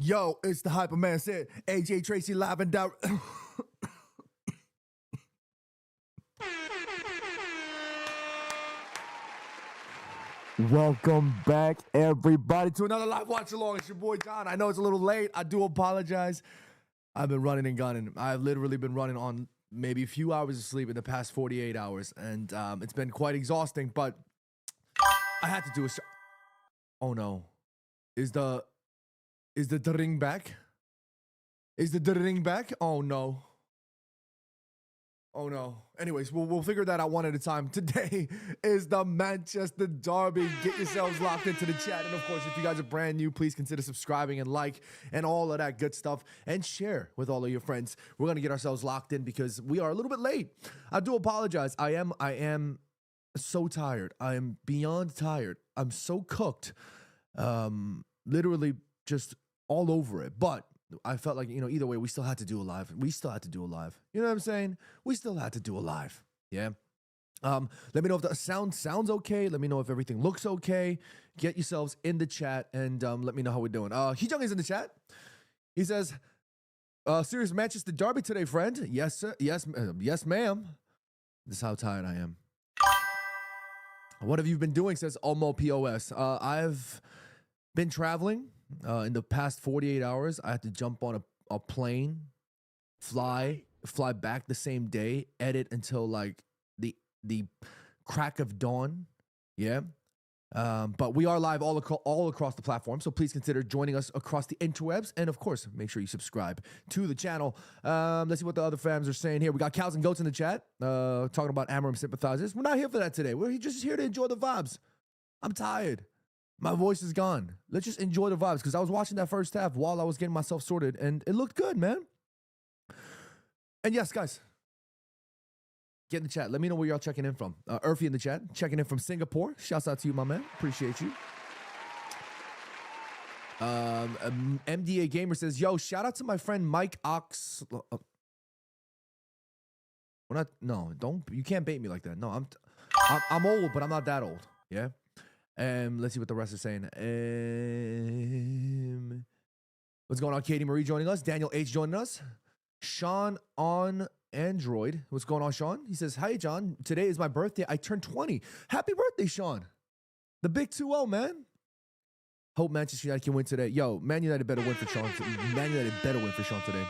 Yo, it's the Hyper Man said, AJ Tracy live and direct. Welcome back, everybody, to another live watch along. It's your boy John. I know it's a little late. I do apologize. I've been running and gunning. I've literally been running on maybe a few hours of sleep in the past 48 hours, and it's been quite exhausting. But I had to do a show. Oh no, is the ring back? Is the ring back? Oh no. Oh no. Anyways, we'll figure that out one at a time. Today is the Manchester Derby. Get yourselves locked into the chat. And of course, if you guys are brand new, please consider subscribing and like and all of that good stuff and share with all of your friends. We're going to get ourselves locked in because we are a little bit late. I do apologize. I am so tired. I am beyond tired. I'm so cooked. Literally just all over it. But I felt like, either way, we still had to do a live. You know what I'm saying? We still had to do a live. Yeah. Let me know if the sound sounds okay. Let me know if everything looks okay. Get yourselves in the chat and let me know how we're doing. Heejung is in the chat. He says, serious Manchester Derby today, friend. Yes, sir. Yes, yes, ma'am. This is how tired I am. What have you been doing, says Almo POS. I've been traveling. In the past 48 hours, I had to jump on a plane, fly back the same day, edit until like the crack of dawn. Yeah. But we are live all across the platform, so please consider joining us across the interwebs. And of course, make sure you subscribe to the channel. Let's see what the other fans are saying here. We got Cows and Goats in the chat, talking about Amarim sympathizers. We're not here for that today. We're just here to enjoy the vibes. I'm tired. My voice is gone. Let's just enjoy the vibes, because I was watching that first half while I was getting myself sorted, and it looked good, man. And yes, guys, get in the chat. Let me know where y'all checking in from. Urfi in the chat, checking in from Singapore. Shouts out to you, my man. Appreciate you. MDA Gamer says, yo, shout out to my friend Mike Ox. You can't bait me like that. No, I'm old, but I'm not that old. Yeah. Let's see what the rest are saying. What's going on? Katie Marie joining us. Daniel H joining us. Sean on Android. What's going on, Sean? He says, hi, John. Today is my birthday. I turned 20. Happy birthday, Sean. The big 2-0, man. Hope Manchester United can win today. Yo, Man United better win for Sean. Man United better win for Sean today.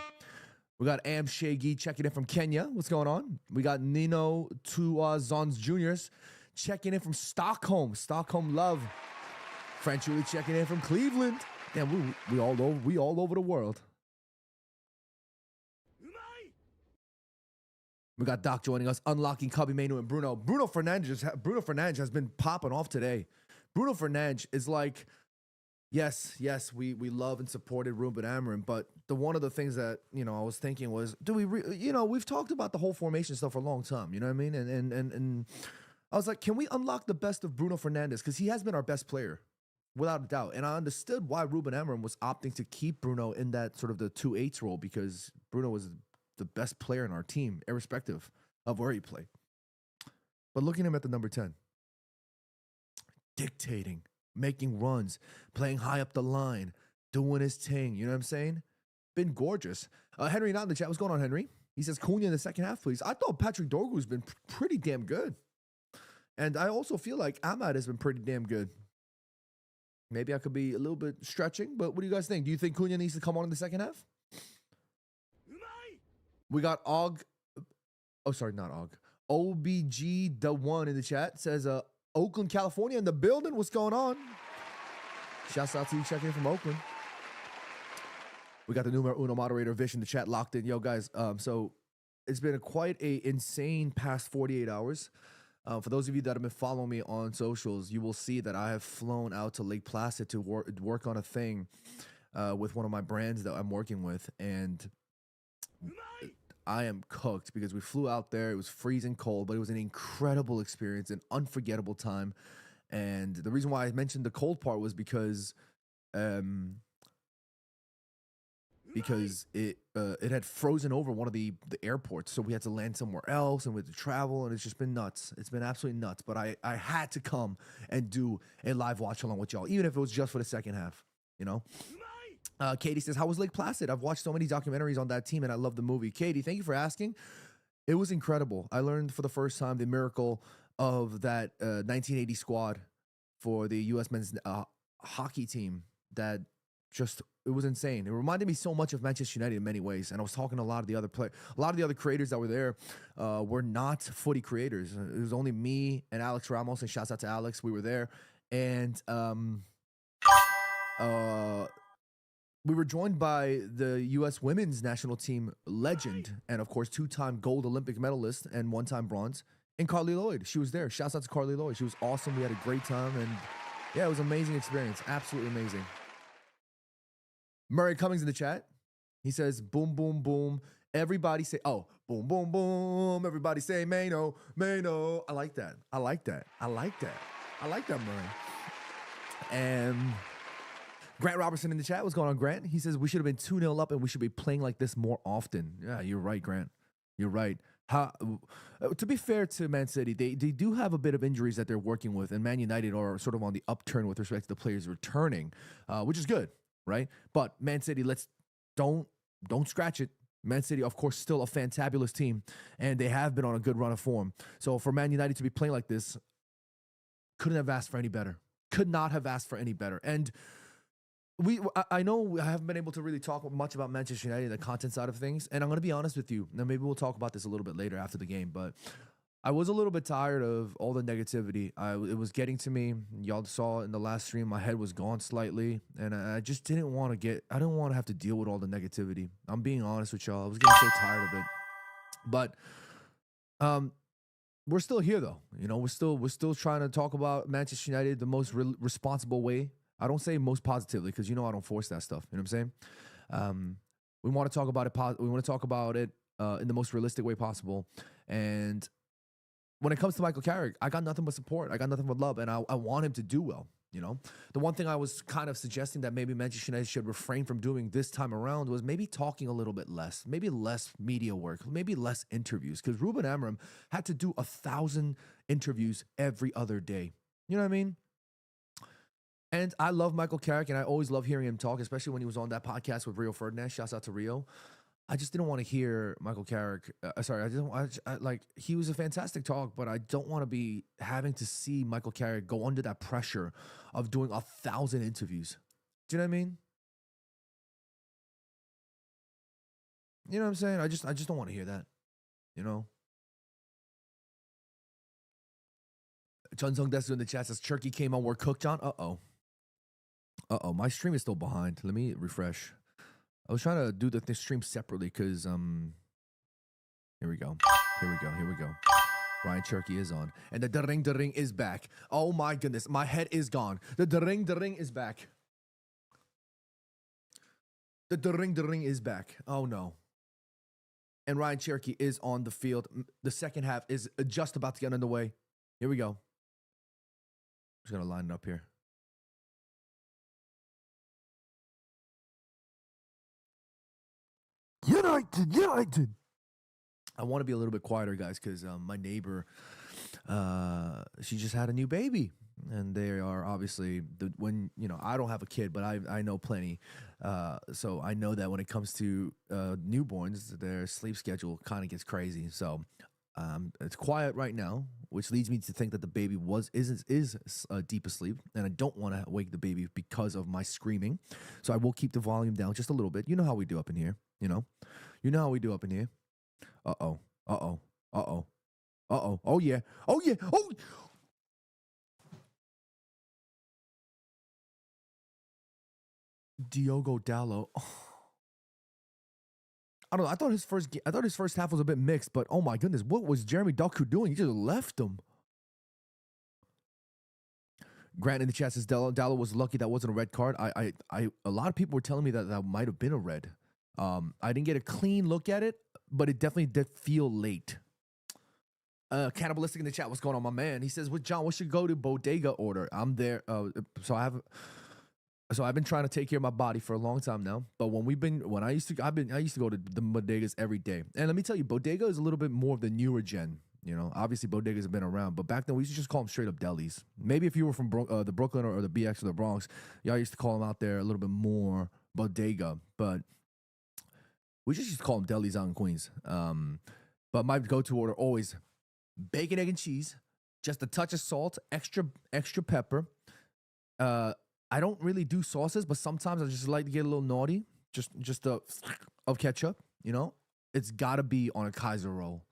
We got Am Shaggy checking in from Kenya. What's going on? We got Nino Zons Jr.'s checking in from Stockholm. Stockholm love. French Julie checking in from Cleveland. Damn, we all over the world. We got Doc joining us, unlocking Cubby Manu and Bruno. Bruno Fernandes has been popping off today. Bruno Fernandes is like, yes, we love and supported Ruben Amorim, but one of the things that I was thinking was, do we we've talked about the whole formation stuff for a long time, you know what I mean? And I was like, can we unlock the best of Bruno Fernandes? Because he has been our best player, without a doubt. And I understood why Ruben Amorim was opting to keep Bruno in that sort of the 2-8 role, because Bruno was the best player in our team, irrespective of where he played. But looking at him at the number 10, dictating, making runs, playing high up the line, doing his thing, you know what I'm saying? Been gorgeous. Henry not in the chat. What's going on, Henry? He says, Cunha in the second half, please. I thought Patrick Dorgu's been pretty damn good. And I also feel like Ahmad has been pretty damn good. Maybe I could be a little bit stretching, but what do you guys think? Do you think Cunha needs to come on in the second half? We got Og. Oh, sorry, not Og. OBG the one in the chat says, Oakland, California in the building. What's going on? Shouts out to you checking in from Oakland. We got the numero uno moderator Vish in the chat locked in. Yo, guys, so it's been quite a insane past 48 hours. For those of you that have been following me on socials, you will see that I have flown out to Lake Placid to work on a thing with one of my brands that I'm working with, and I am cooked because we flew out there. It was freezing cold, but it was an incredible experience, an unforgettable time. And the reason why I mentioned the cold part was because it had frozen over one of the airports, so we had to land somewhere else, and we had to travel, and it's just been nuts. It's been absolutely nuts. But I had to come and do a live watch along with y'all, even if it was just for the second half, Katie says, how was Lake Placid? I've watched so many documentaries on that team and I love the movie. Katie, thank you for asking. It was incredible. I learned for the first time the miracle of that 1980 squad for the U.S. men's hockey team. That just it was insane. It reminded me so much of Manchester United in many ways. And I was talking to a lot of the other creators that were there were not footy creators. It was only me and Alex Ramos. And shouts out to Alex. We were there, and we were joined by the U.S. women's national team legend and, of course, two-time gold Olympic medalist and one-time bronze, and Carly Lloyd. She was there. Shouts out to Carly Lloyd. She was awesome. We had a great time, and yeah, it was an amazing experience. Absolutely amazing. Murray Cummings in the chat. He says, boom, boom, boom. Everybody say, oh, boom, boom, boom. Everybody say, Mano, Mano. I like that. I like that. I like that. I like that, Murray. And Grant Robertson in the chat. What's going on, Grant? He says, we should have been 2-0 up and we should be playing like this more often. Yeah, you're right, Grant. You're right. To be fair to Man City, they do have a bit of injuries that they're working with, and Man United are sort of on the upturn with respect to the players returning, which is good, right? But Man City, don't scratch it. Man City, of course, still a fantabulous team, and they have been on a good run of form. So for Man United to be playing like this, couldn't have asked for any better. Could not have asked for any better. And I know I haven't been able to really talk much about Manchester United, the content side of things, and I'm going to be honest with you. Now, maybe we'll talk about this a little bit later after the game, but I was a little bit tired of all the negativity. It was getting to me. Y'all saw in the last stream, my head was gone slightly, and I just didn't want to I didn't want to have to deal with all the negativity. I'm being honest with y'all. I was getting so tired of it. But we're still here, though. You know, we're still trying to talk about Manchester United the most responsible way. I don't say most positively because I don't force that stuff. You know what I'm saying? We want to talk about it. We want to talk about it in the most realistic way possible. And when it comes to Michael Carrick, I got nothing but support. I got nothing but love, and I want him to do well. You know, the one thing I was kind of suggesting that maybe Manchester United should refrain from doing this time around was maybe talking a little bit less, maybe less media work, maybe less interviews, because Ruben Amorim had to do 1,000 interviews every other day. You know what I mean? And I love Michael Carrick, and I always love hearing him talk, especially when he was on that podcast with Rio Ferdinand. Shouts out to Rio. I just didn't want to hear Michael Carrick. He was a fantastic talk, but I don't want to be having to see Michael Carrick go under that pressure of doing 1,000 interviews. Do you know what I mean? You know what I'm saying? I just don't want to hear that. You know? Chun Sung Desu in the chat says, Turkey came on, we're cooked, John. Uh-oh. My stream is still behind. Let me refresh. I was trying to do the stream separately because, here we go. Ryan Cherky is on. And the ring is back. Oh my goodness. My head is gone. The ring is back. The ring is back. Oh no. And Ryan Cherky is on the field. The second half is just about to get underway. Here we go. I'm just going to line it up here. United. I want to be a little bit quieter, guys, because my neighbor, she just had a new baby, and they are obviously I don't have a kid, but I know plenty, so I know that when it comes to newborns, their sleep schedule kind of gets crazy. So it's quiet right now, which leads me to think that the baby is deep asleep, and I don't want to wake the baby because of my screaming. So I will keep the volume down just a little bit. You know how we do up in here. You know how we do up in here. Uh-oh. Oh, yeah. Oh. Diogo Dalot. Oh. I don't know. I thought his first half was a bit mixed, but oh my goodness, what was Jeremy Doku doing? He just left him. Grant in the chat says Dalot was lucky that wasn't a red card. A lot of people were telling me that might have been a red. I didn't get a clean look at it, but it definitely did feel late. Cannibalistic in the chat, what's going on, my man? He says, "Well, John, we should go to bodega order." I'm there. So I've been trying to take care of my body for a long time now. But I used to go to the bodegas every day. And let me tell you, bodega is a little bit more of the newer gen. You know, obviously bodegas have been around, but back then we used to just call them straight up delis. Maybe if you were from the Brooklyn or the BX or the Bronx, y'all used to call them out there a little bit more bodega, but we just used to call them delis out in Queens. But my go-to order always bacon, egg, and cheese, just a touch of salt, extra pepper. I don't really do sauces, but sometimes I just like to get a little naughty. Just a of ketchup, It's gotta be on a Kaiser roll.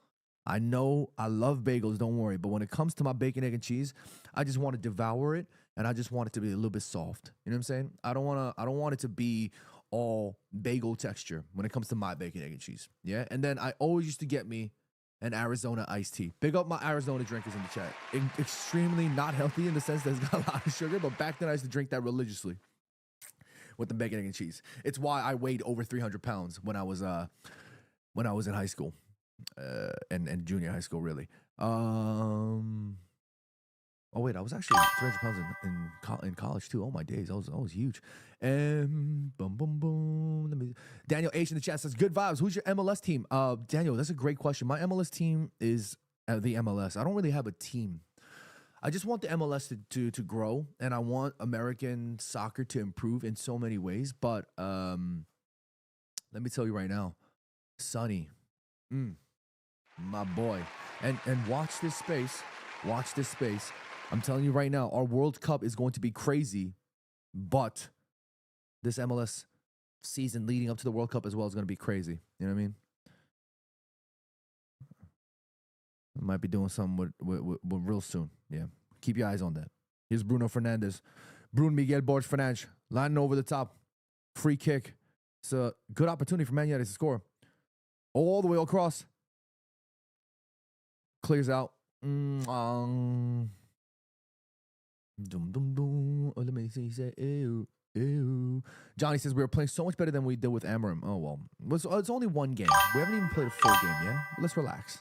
I know I love bagels, don't worry, but when it comes to my bacon, egg, and cheese, I just want to devour it, and I just want it to be a little bit soft. You know what I'm saying? I don't want it to be all bagel texture when it comes to my bacon, egg, and cheese. Yeah, and then I always used to get me an Arizona iced tea. Big up my Arizona drinkers in the chat. Extremely not healthy in the sense that it's got a lot of sugar, but back then I used to drink that religiously with the bacon, egg, and cheese. It's why I weighed over 300 pounds when I was in high school, and junior high school, really. Oh wait, I was actually 300 pounds in college too. Oh my days, I was huge. And boom, boom, boom. Daniel H in the chat says, "Good vibes. Who's your MLS team?" Daniel, that's a great question. My MLS team is the MLS. I don't really have a team. I just want the MLS to grow, and I want American soccer to improve in so many ways. But let me tell you right now, Sonny, my boy, and watch this space. Watch this space. I'm telling you right now, our World Cup is going to be crazy, but this MLS season leading up to the World Cup as well is going to be crazy. You know what I mean? I might be doing something with real soon. Yeah. Keep your eyes on that. Here's Bruno Fernandes. Bruno Miguel Borges Fernandes. Lining over the top. Free kick. It's a good opportunity for Man United to score. All the way across. Clears out. Dum, dum, dum. Oh, let me see. He said, ew, ew. Johnny says, we were playing so much better than we did with Amarim. Oh, well. It's only one game. We haven't even played a full game yet. Let's relax.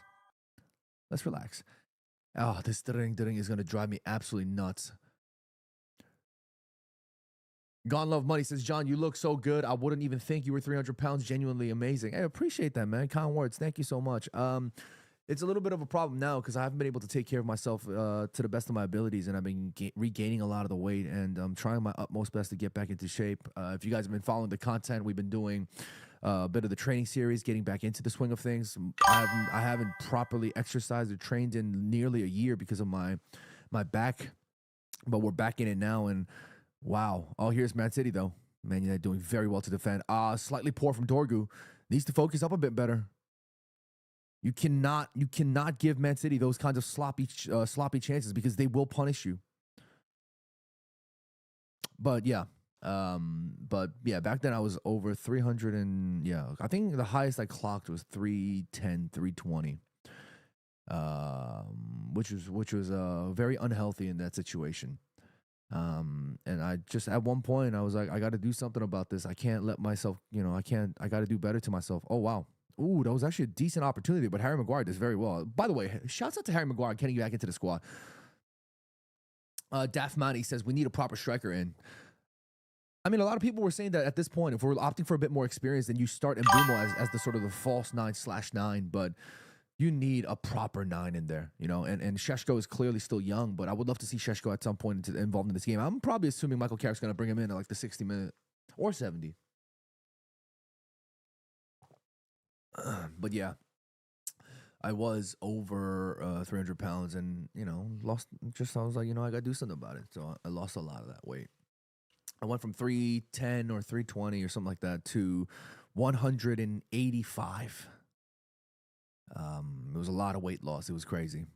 Let's relax. Oh, this ding is going to drive me absolutely nuts. Gone Love Money says, John, you look so good. I wouldn't even think you were 300 pounds. Genuinely amazing. I appreciate that, man. Kind words. Thank you so much. It's a little bit of a problem now because I haven't been able to take care of myself to the best of my abilities, and I've been regaining a lot of the weight, and I'm trying my utmost best to get back into shape. If you guys have been following the content, we've been doing a bit of the training series, getting back into the swing of things. I haven't properly exercised or trained in nearly a year because of my back, but we're back in it now, and wow. Oh, here's Man City, though. Man United doing very well to defend. Slightly poor from Dorgu. Needs to focus up a bit better. You cannot give Man City those kinds of sloppy chances because they will punish you. But yeah, back then I was over 300 and I think the highest I clocked was 310, 320. Which was very unhealthy in that situation. And I just at one point I was like, I got to do something about this. I can't let myself, I got to do better to myself. Oh wow. Ooh, that was actually a decent opportunity, but Harry Maguire does very well. By the way, shouts out to Harry Maguire getting back into the squad. Daft Mani says, we need a proper striker in. I mean, a lot of people were saying that at this point, if we're opting for a bit more experience, then you start Mbeumo as the sort of the false 9/9, but you need a proper 9 in there, and Šeško is clearly still young, but I would love to see Šeško at some point involved in this game. I'm probably assuming Michael Carrick's going to bring him in at like the 60 minute or 70. But yeah, I was over 300 pounds and, lost. I was like, I got to do something about it. So I lost a lot of that weight. I went from 310 or 320 or something like that to 185. It was a lot of weight loss. It was crazy.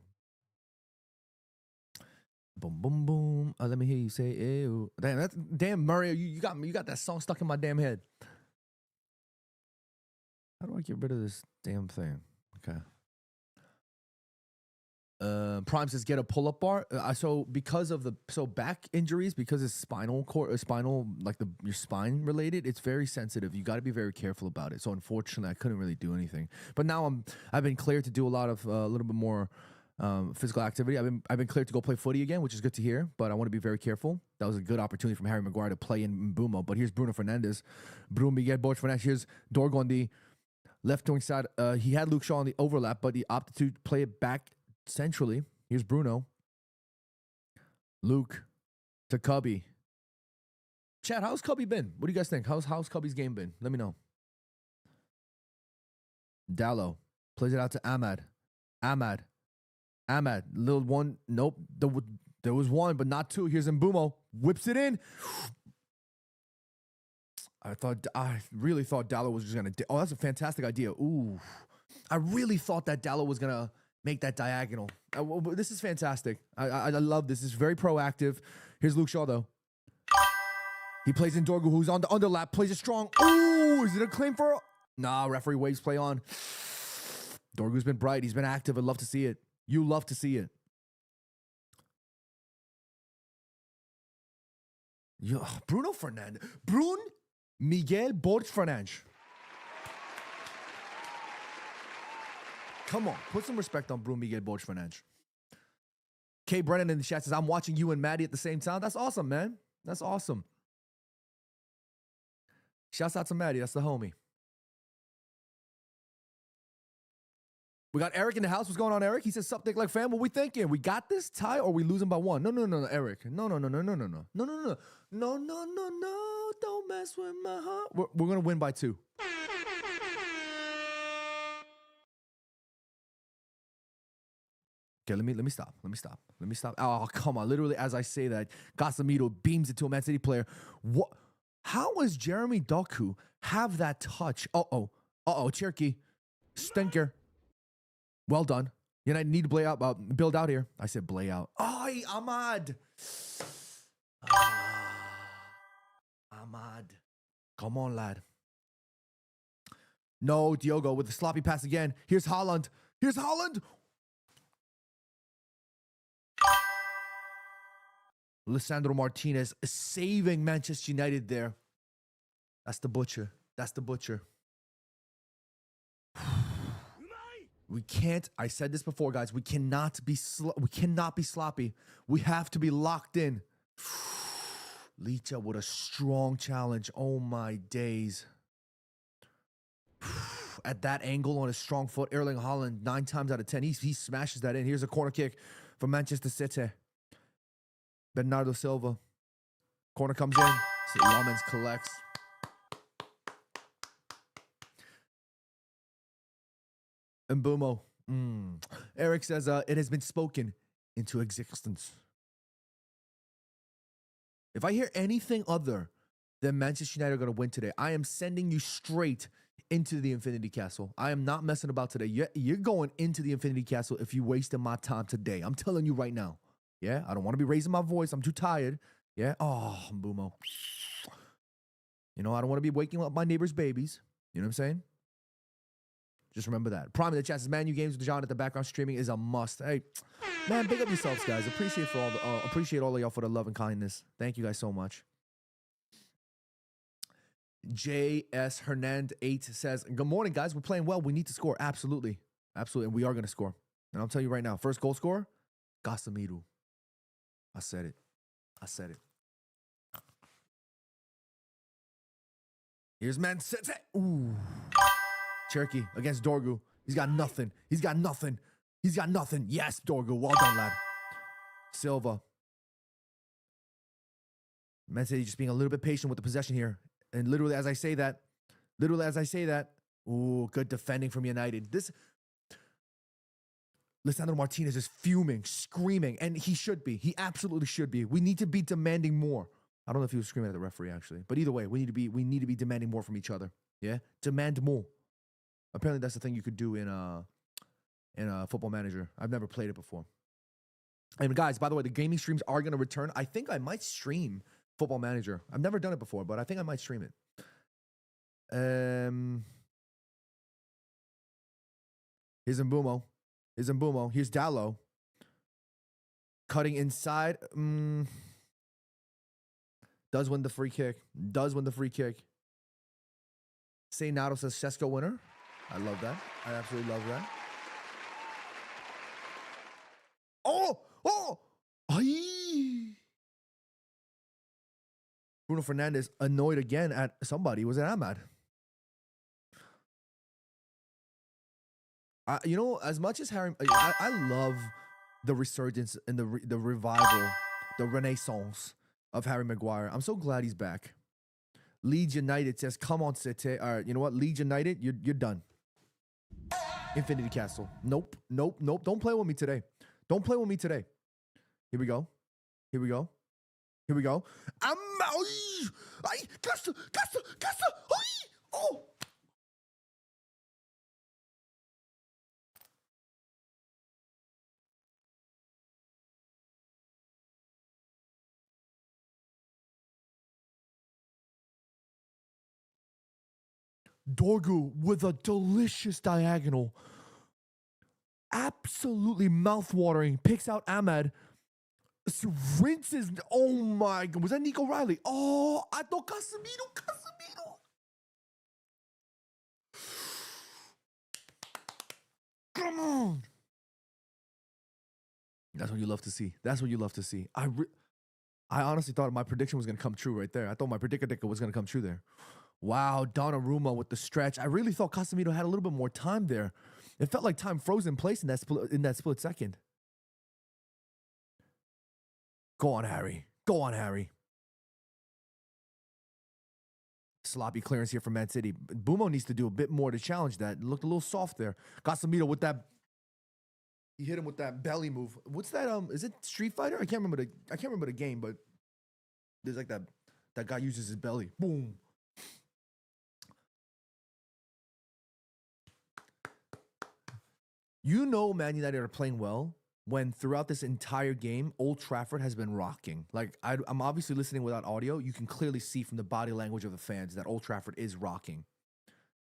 Boom, boom, boom. Let me hear you say, ew. Damn, Murray, you got that song stuck in my damn head. How do I get rid of this damn thing? Okay. Prime says get a pull-up bar. So because of back injuries, because it's spinal like your spine related, it's very sensitive. You got to be very careful about it. So unfortunately, I couldn't really do anything. But now I've been cleared to do a lot of a little bit more physical activity. I've been cleared to go play footy again, which is good to hear. But I want to be very careful. That was a good opportunity from Harry Maguire to play in Mbeumo. But here's Bruno Fernandes, Bruno Miguel Borges Fernandes. Here's Dorgu on the left wing side. He had Luke Shaw on the overlap, but he opted to play it back centrally. Here's Bruno. Luke to Cubby. Chad, how's Cubby been? What do you guys think? How's Cubby's game been? Let me know. Dallo plays it out to Ahmad. Ahmad. Little one. Nope. There was one, but not two. Here's Mbumo. Whips it in. I really thought Dallo was just gonna. Oh, that's a fantastic idea. Ooh, I really thought that Dallo was gonna make that diagonal. This is fantastic. I love this. This is very proactive. Here's Luke Shaw though. He plays in Dorgu, who's on the underlap. Plays it strong. Ooh, is it a claim for? Nah, referee waves play on. Dorgu's been bright. He's been active. I'd love to see it. You love to see it. Bruno Fernandes. Miguel Borges Fernandes. Come on, put some respect on Bruno Miguel Borges Fernandes. K. Brennan in the chat says, I'm watching you and Maddie at the same time. That's awesome, man. That's awesome. Shouts out to Maddie. That's the homie. We got Eric in the house. What's going on, Eric? He says, something like, fam, what we thinking? We got this tie or we losing by one? No, Eric. No. Don't mess with my heart. We're going to win by 2. Okay, let me stop. Oh, come on. Literally, as I say that, Casemiro beams it to a Man City player. What? How does Jeremy Doku have that touch? Uh-oh, Cherky. Stinker. Well done. United need to build out here. I said play out. Oh, Ahmad. Ahmad. Come on, lad. No, Diogo with the sloppy pass again. Here's Haaland. Lisandro Martinez saving Manchester United there. That's the butcher. We can't. I said this before, guys. We cannot be sloppy. We have to be locked in. Licha with a strong challenge. Oh my days. At that angle on his strong foot, Erling Haaland 9 times out of 10 he smashes that in. Here's a corner kick from Manchester City. Bernardo Silva. Corner comes in. Lomans collects. Mbumo. Eric says, it has been spoken into existence. If I hear anything other than Manchester United are going to win today, I am sending you straight into the Infinity Castle. I am not messing about today. You're going into the Infinity Castle if you wasted my time today. I'm telling you right now. Yeah, I don't want to be raising my voice. I'm too tired. Yeah. Oh, Mbumo. I don't want to be waking up my neighbor's babies. You know what I'm saying? Just remember that. Prime in the chat says, Man U games with John at the background streaming is a must. Hey, man, big up yourselves, guys. Appreciate all of y'all for the love and kindness. Thank you guys so much. J.S. Hernand 8 says, good morning, guys. We're playing well. We need to score. Absolutely. And we are going to score. And I'll tell you right now, first goal scorer, Casemiro. I said it. Here's Man City. Ooh. Cherky against Dorgu. He's got nothing. Yes, Dorgu. Well done, lad. Silva. Man City just being a little bit patient with the possession here. And literally as I say that, ooh, good defending from United. Lisandro Martinez is fuming, screaming, and he should be. He absolutely should be. We need to be demanding more. I don't know if he was screaming at the referee, actually. But either way, we need to be demanding more from each other. Yeah? Demand more. Apparently that's the thing you could do in a Football Manager. I've never played it before. And guys, by the way, the gaming streams are going to return. I think I might stream Football Manager. I've never done it before, but I think I might stream it. Here's Mbumo. Here's Dallo. Cutting inside. Does win the free kick. Say Nato says Sesko winner. I love that. I absolutely love that. Oh! Aye. Bruno Fernandes annoyed again at somebody. Was it Ahmad? As much as Harry, I love the resurgence and the revival, the renaissance of Harry Maguire. I'm so glad he's back. Leeds United says, come on, City. All right, you know what? Leeds United, you're done. Infinity Castle. Nope. Don't play with me today. Don't play with me today. Here we go. Here we go. Here we go. Castle. Oh. Dorgu with a delicious diagonal. Absolutely mouth-watering. Picks out Ahmed. Rinses. Oh my God. Was that Nico Riley? Oh, I thought Casemiro. Come on. That's what you love to see. That's what you love to see. I honestly thought my prediction was going to come true right there. I thought my prediction was going to come true there. Wow, Donnarumma with the stretch. I really thought Casemiro had a little bit more time there. It felt like time froze in place in that split second. Go on, Harry. Go on, Harry. Sloppy clearance here from Man City. Bumo needs to do a bit more to challenge that. It looked a little soft there. Casemiro with that. He hit him with that belly move. What's that? Is it Street Fighter? I can't remember the game, but there's like that guy uses his belly. Boom. You know Man United are playing well when throughout this entire game, Old Trafford has been rocking. Like, I'm obviously listening without audio. You can clearly see from the body language of the fans that Old Trafford is rocking.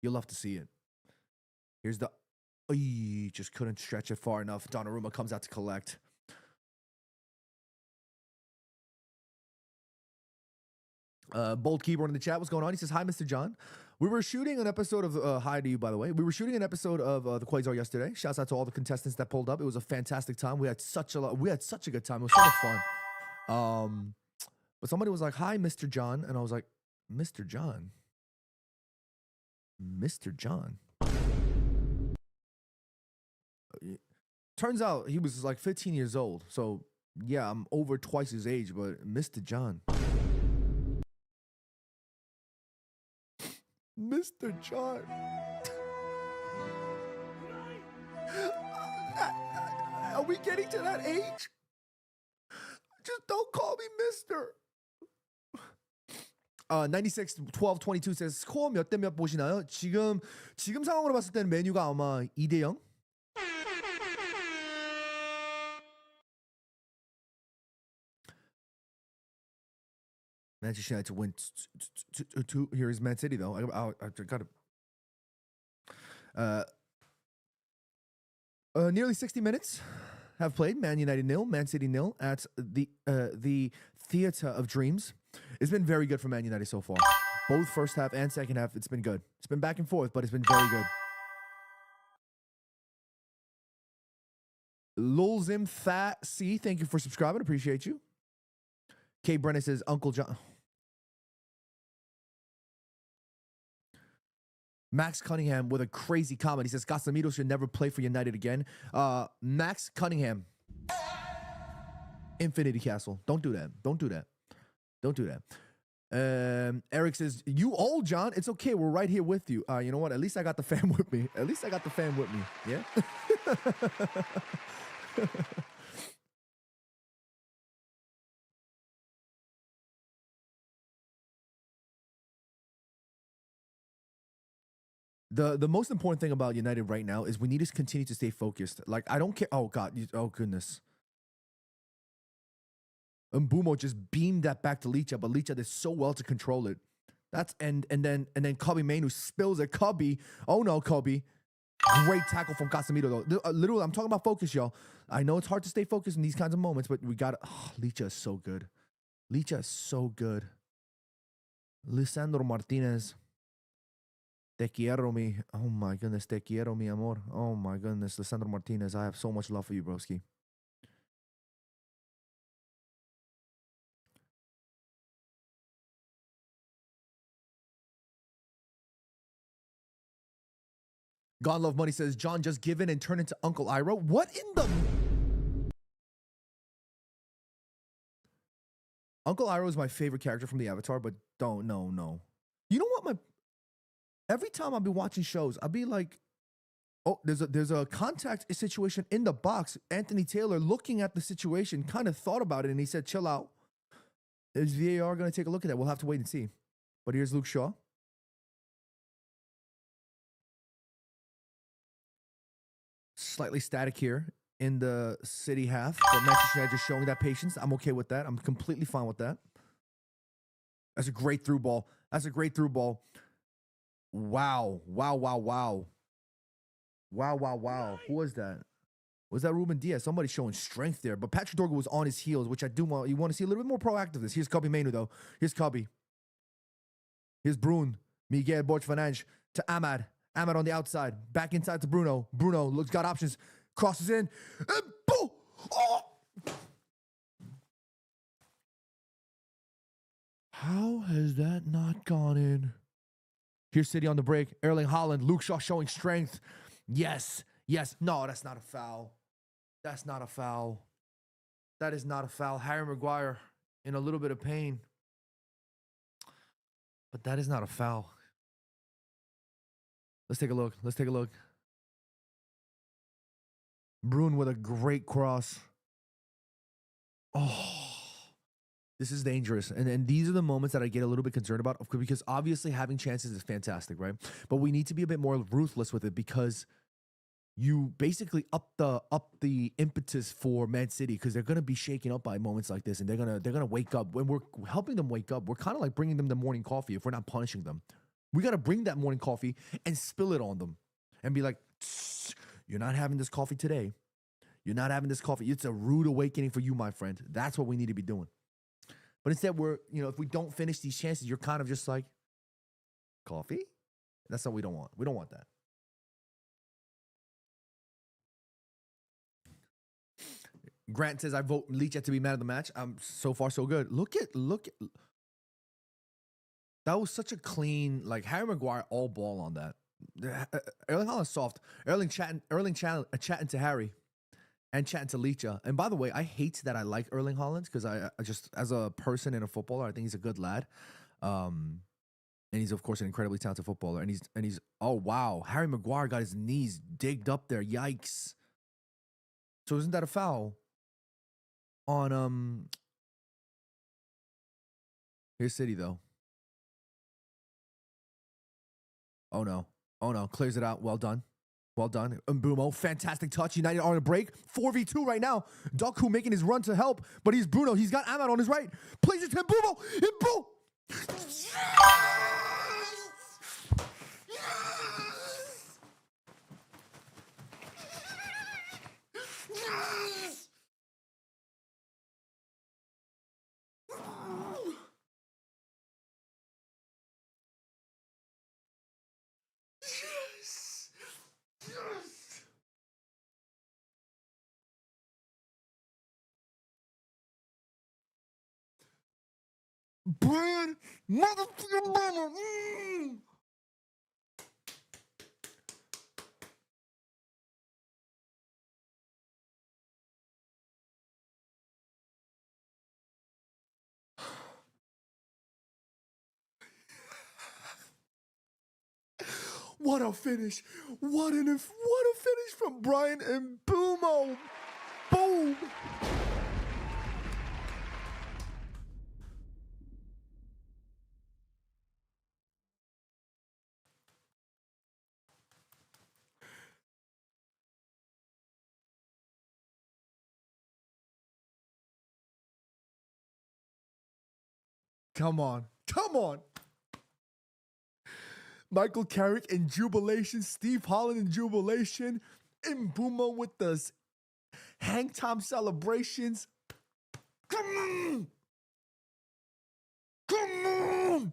You'll love to see it. Here's the... just couldn't stretch it far enough. Donnarumma comes out to collect. Bold Keyboard in the chat. What's going on? He says, hi, Mr. John. We were shooting an episode of, hi to you, by the way. We were shooting an episode of the Quasar yesterday. Shouts out to all the contestants that pulled up. It was a fantastic time. We had such a good time. It was so much fun. But somebody was like, hi, Mr. John. And I was like, Mr. John? Mr. John? Turns out he was like 15 years old. So, yeah, I'm over twice his age, but Mr. John. Mr. John. Are we getting to that age? Just don't call me Mr. 96-12-22 says 스코어 몇 대 몇 보시나요? 지금 상황으로 봤을 때는 메뉴가 아마 2대 0. Manchester United to win 2. Here is Man City, though. I got to... nearly 60 minutes have played. Man United 0, Man City 0 at the Theatre of Dreams. It's been very good for Man United so far. Both first half and second half, it's been good. It's been back and forth, but it's been very good. Lulzim Tha C, thank you for subscribing. Appreciate you. K. Brennan says, Uncle John. Max Cunningham with a crazy comment. He says, Casemiro should never play for United again. Max Cunningham. Infinity Castle. Don't do that. Don't do that. Don't do that. Eric says, you old, John. It's okay. We're right here with you. You know what? At least I got the fam with me. At least I got the fam with me. Yeah? The most important thing about United right now is we need to continue to stay focused. Like, I don't care. Oh, God. Oh, goodness. And Mbumo just beamed that back to Licha, but Licha did so well to control it. And then Cubby Mainu spills it. Cubby. Oh, no, Cubby. Great tackle from Casemiro, though. Literally, I'm talking about focus, y'all. I know it's hard to stay focused in these kinds of moments, but we got to... Oh, Licha is so good. Licha is so good. Lisandro Martinez. Te quiero, mi. Oh, my goodness. Te quiero, mi amor. Oh, my goodness. Lisandro Martinez, I have so much love for you, broski. God Love Money says, John, just give in and turn into Uncle Ira. What in the... Uncle Iroh is my favorite character from the Avatar, but no. You know what? Every time I'll be watching shows, I'll be like, oh, there's a contact situation in the box. Anthony Taylor, looking at the situation, kind of thought about it, and he said, chill out. Is VAR going to take a look at that? We'll have to wait and see. But here's Luke Shaw. Slightly static here in the city half, but Manchester United just showing that patience. I'm okay with that. I'm completely fine with that. That's a great through ball. Wow. Who was that? Was that Ruben Diaz? Somebody showing strength there. But Patrick Dorgu was on his heels, which I do want. You want to see a little bit more proactiveness. Here's Cubby Mainu, though. Here's Cubby. Here's Brun. Miguel Borch-Vanange to Ahmad. Ahmad on the outside. Back inside to Bruno. Bruno got options. Crosses in. And boom! Oh! How has that not gone in? Here's City on the break. Erling Haaland. Luke Shaw showing strength. Yes. No, that's not a foul. That is not a foul. Harry Maguire in a little bit of pain. But that is not a foul. Let's take a look. Bruin with a great cross. Oh, this is dangerous. And these are the moments that I get a little bit concerned about, because obviously having chances is fantastic, right? But we need to be a bit more ruthless with it, because you basically up the impetus for Man City, because they're gonna be shaken up by moments like this, and they're gonna wake up. When we're helping them wake up, we're kind of like bringing them the morning coffee. If we're not punishing them, we gotta bring that morning coffee and spill it on them, and be like, "You're not having this coffee today. You're not having this coffee. It's a rude awakening for you, my friend." That's what we need to be doing. But instead, if we don't finish these chances, you're kind of just like, coffee? That's what we don't want. We don't want that. Grant says, I vote Leach to be man of the match. So far, so good. Look at. That was such a clean, like, Harry Maguire all ball on that. Erling Haaland soft. Erling chatting to Harry and chatting to Leach. And by the way, I hate that I like Erling Haaland, because I just, as a person and a footballer, I think he's a good lad. And he's, of course, an incredibly talented footballer. And he's oh, wow. Harry Maguire got his knees digged up there. Yikes. So isn't that a foul? On here's City, though. Oh no, clears it out. Well done. Mbumo, fantastic touch. United are on a break. 4v2 right now. Doku making his run to help, but he's Bruno. He's got Ahmad on his right. Plays it to Mbumo. Mbumo. Brian, motherfucking Burner. What a finish. What a finish from Brian and Mbumo. Boom. Come on. Michael Carrick in jubilation. Steve Holland in jubilation. Mbumo with the hang time celebrations. Come on.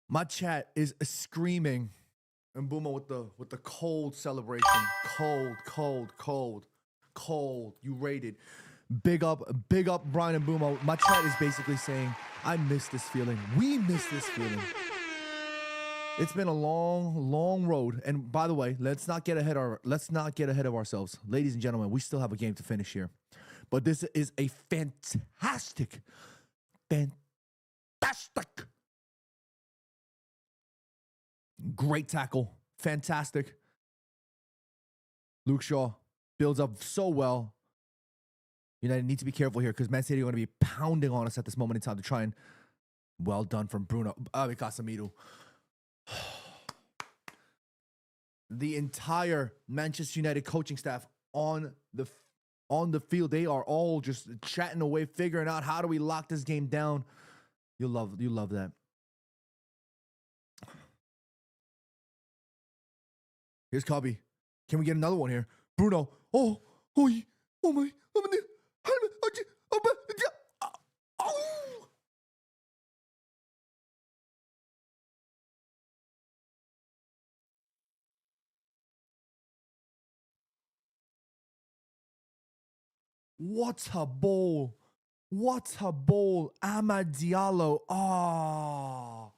My chat is screaming. Mbumo with the cold celebration. Cold. You rated. Big up Brian Mbumo. My chat is basically saying, I miss this feeling. We miss this feeling. It's been a long road. And by the way, let's not get ahead of ourselves. Ladies and gentlemen, we still have a game to finish here. But this is a fantastic great tackle. Fantastic. Luke Shaw builds up so well. United need to be careful here because Man City are going to be pounding on us at this moment in time to try and... Well done from Bruno. Casemiro. The entire Manchester United coaching staff on the field, they are all just chatting away, figuring out how do we lock this game down. You love that. Here's Cubby. Can we get another one here? Bruno. Oh my. What a ball. What a ball. Amad Diallo. Oh.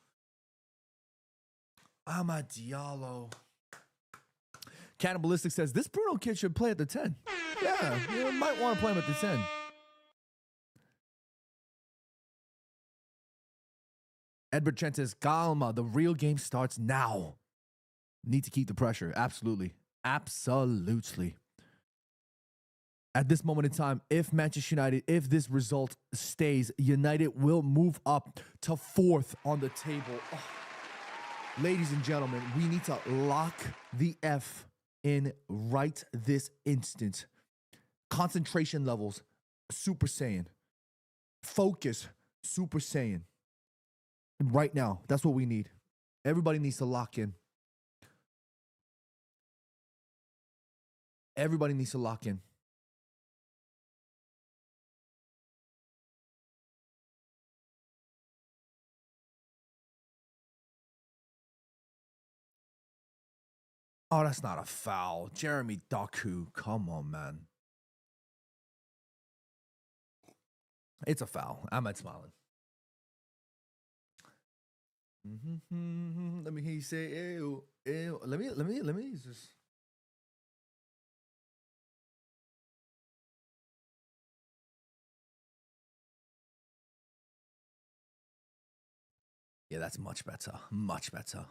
Amad Diallo. Cannibalistic says, this Bruno kid should play at the 10. Yeah, you might want to play him at the 10. Edward Trent says, calma, the real game starts now. Need to keep the pressure. Absolutely. Absolutely. At this moment in time, if Manchester United, if this result stays, United will move up to 4th on the table. Oh. Ladies and gentlemen, we need to lock the F in right this instant. Concentration levels, Super Saiyan. Focus, Super Saiyan. Right now, that's what we need. Everybody needs to lock in. Everybody needs to lock in. Oh, that's not a foul. Jeremy Doku. Come on, man. It's a foul. I'm not smiling. Let me hear you say, ew, ew. Let me just... Yeah, that's much better. Much better.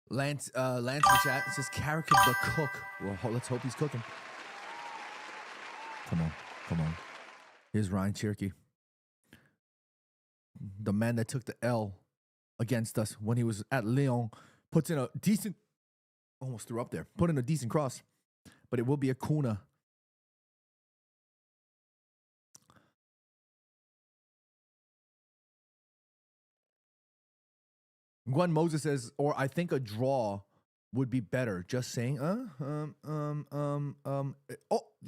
Lance in the chat says, Carrick the cook. Well, let's hope he's cooking. Come on. Here's Ryan Cherky. The man that took the L against us when he was at Lyon. Puts in a decent... Almost threw up there. Put in a decent cross. But it will be a Kuna. Gwen Moses says, or I think a draw would be better. Just saying.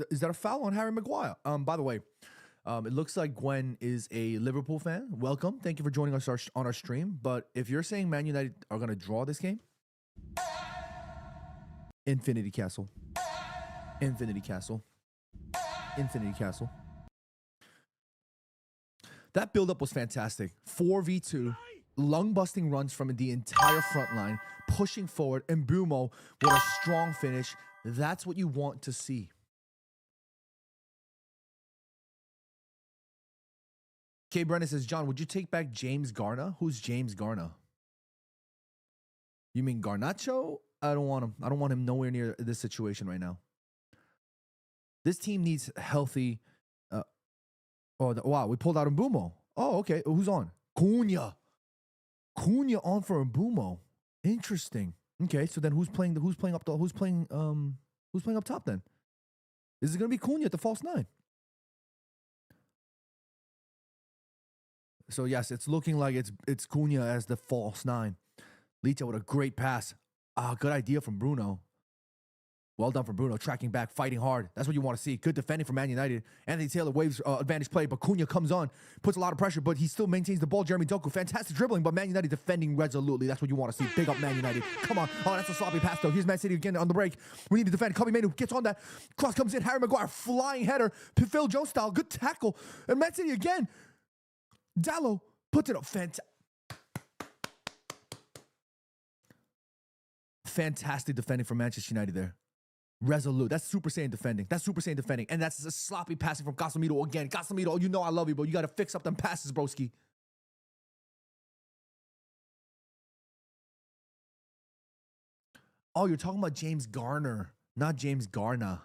Is that a foul on Harry Maguire? By the way, it looks like Gwen is a Liverpool fan. Welcome. Thank you for joining us on our stream. But if you're saying Man United are going to draw this game, Infinity Castle. Infinity Castle. Infinity Castle. That buildup was fantastic. 4v2. Lung-busting runs from the entire front line, pushing forward, and Bumo with a strong finish. That's what you want to see. K. Brennan says, John, would you take back James Garner? Who's James Garner? You mean Garnacho? I don't want him. I don't want him nowhere near this situation right now. This team needs healthy... wow, we pulled out Mbumo. Oh, okay. Who's on? Cunha on for Mbumo. Interesting. Okay, so then who's playing up top then? Is it gonna be Cunha at the false 9? So yes, it's looking like it's Cunha as the false 9. Lita with a great pass. Good idea from Bruno. Well done from Bruno, tracking back, fighting hard. That's what you want to see. Good defending from Man United. Anthony Taylor waves advantage play, but Cunha comes on, puts a lot of pressure, but he still maintains the ball. Jeremy Doku, fantastic dribbling, but Man United defending resolutely. That's what you want to see. Big up Man United. Come on. Oh, that's a sloppy pass, though. Here's Man City again on the break. We need to defend. Kobe Manu gets on that. Cross comes in. Harry Maguire, flying header. Phil Jones style. Good tackle. And Man City again. Dallo puts it up. Fantastic. fantastic defending from Manchester United there. Resolute. That's Super Saiyan defending. That's Super Saiyan defending. And that's a sloppy passing from Casemiro again. Casemiro, you know I love you, bro. You got to fix up them passes, broski. Oh, you're talking about James Garner, not James Garner.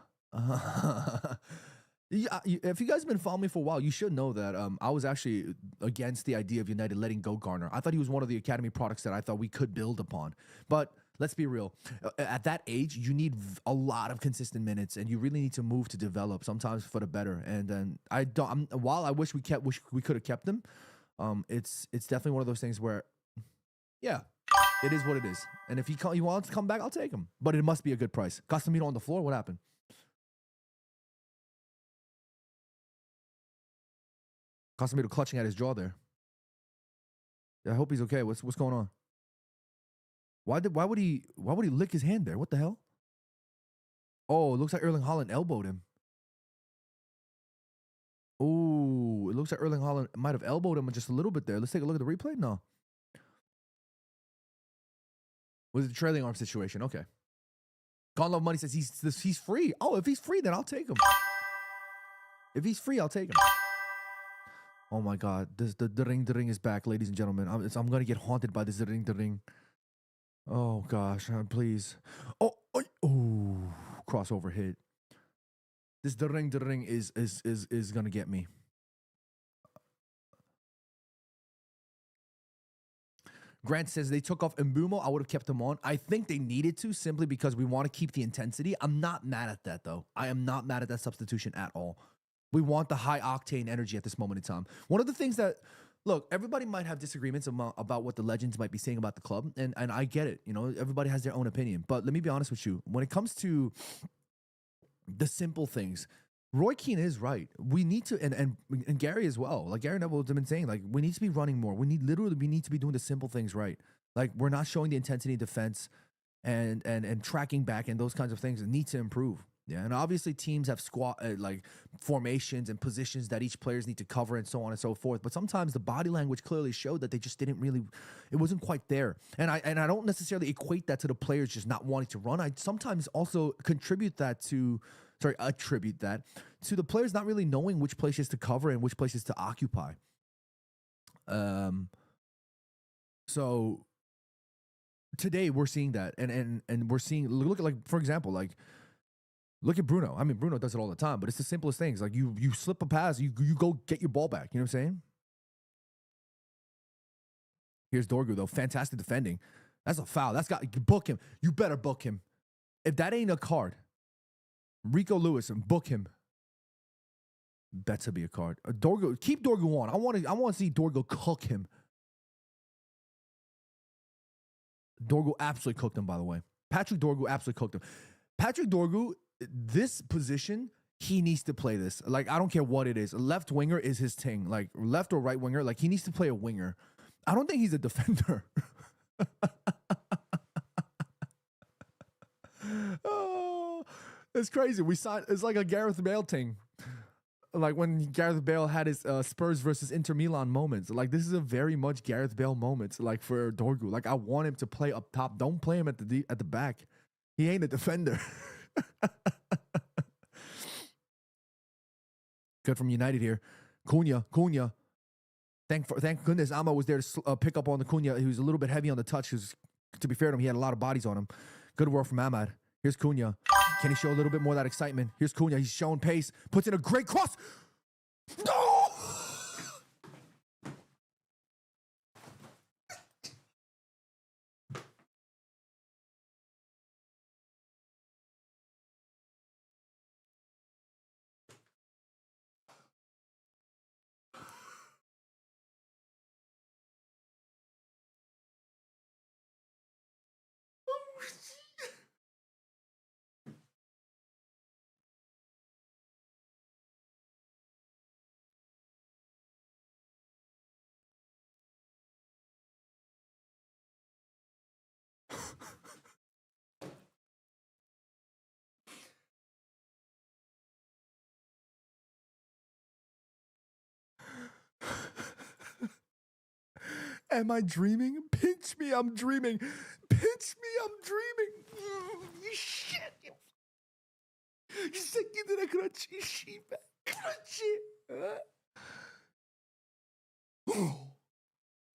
If you guys have been following me for a while, you should know that I was actually against the idea of United letting go Garner. I thought he was one of the academy products that I thought we could build upon. But let's be real. At that age, you need a lot of consistent minutes, and you really need to move to develop, sometimes for the better. And then while I wish we could have kept him, it's definitely one of those things where, yeah, it is what it is. And if he wants to come back, I'll take him. But it must be a good price. Casemiro on the floor, what happened? Casemiro clutching at his jaw there. Yeah, I hope he's okay. What's going on? Why would he lick his hand there? What the hell? Oh, it looks like Erling Haaland elbowed him. Oh, it looks like Erling Haaland might have elbowed him just a little bit there. Let's take a look at the replay. No. Was it a trailing arm situation? Okay. Gone Love Money says he's free. Oh, if he's free, then I'll take him. If he's free, I'll take him. Oh my God, the ring is back, ladies and gentlemen. I'm gonna get haunted by this ring. Oh gosh, please. Oh, crossover hit. This the ring is gonna get me. Grant says they took off Mbumo. I would have kept him on. I think they needed to, simply because we want to keep the intensity. I'm not mad at that, though. I am not mad at that substitution at all. We want the high octane energy at this moment in time. One of the things that, look, everybody might have disagreements about what the legends might be saying about the club, and I get it. You know, everybody has their own opinion. But let me be honest with you. When it comes to the simple things, Roy Keane is right. We need to, and Gary as well. Like Gary Neville has been saying, like, we need to be running more. We need to be doing the simple things right. Like, we're not showing the intensity in defense and tracking back and those kinds of things that need to improve. Yeah, and obviously teams have like formations and positions that each players need to cover and so on and so forth. But sometimes the body language clearly showed that they just didn't really, it wasn't quite there. And I don't necessarily equate that to the players just not wanting to run. I sometimes also attribute that to the players not really knowing which places to cover and which places to occupy. So today we're seeing that, and we're seeing, look at, like, for example, like, look at Bruno. I mean, Bruno does it all the time, but it's the simplest things. Like, you slip a pass, you go get your ball back. You know what I'm saying? Here's Dorgu, though. Fantastic defending. That's a foul. Book him. You better book him. If that ain't a card, Rico Lewis, and book him. That to be a card. Dorgu, keep Dorgu on. I want to see Dorgu cook him. Dorgu absolutely cooked him, by the way. Patrick Dorgu absolutely cooked him. Patrick Dorgu, this position, he needs to play this. Like, I don't care what it is. Left winger is his thing. Like, left or right winger, like, he needs to play a winger. I don't think he's a defender. Oh, it's crazy. It's like a Gareth Bale thing. Like when Gareth Bale had his Spurs versus Inter Milan moments. Like, this is a very much Gareth Bale moment, like, for Dorgu. Like, I want him to play up top. Don't play him at the back. He ain't a defender. Good from United here. Cunha. Thank goodness Ama was there to pick up on the Cunha. He was a little bit heavy on the touch. To be fair to him, he had a lot of bodies on him. Good work from Ahmad. Here's Cunha. Can he show a little bit more of that excitement? Here's Cunha. He's showing pace. Puts in a great cross. No! Am I dreaming? Pinch me, I'm dreaming. It's me. I'm dreaming. You shit. 이 새끼들아 그렇지 씨발. 그렇지.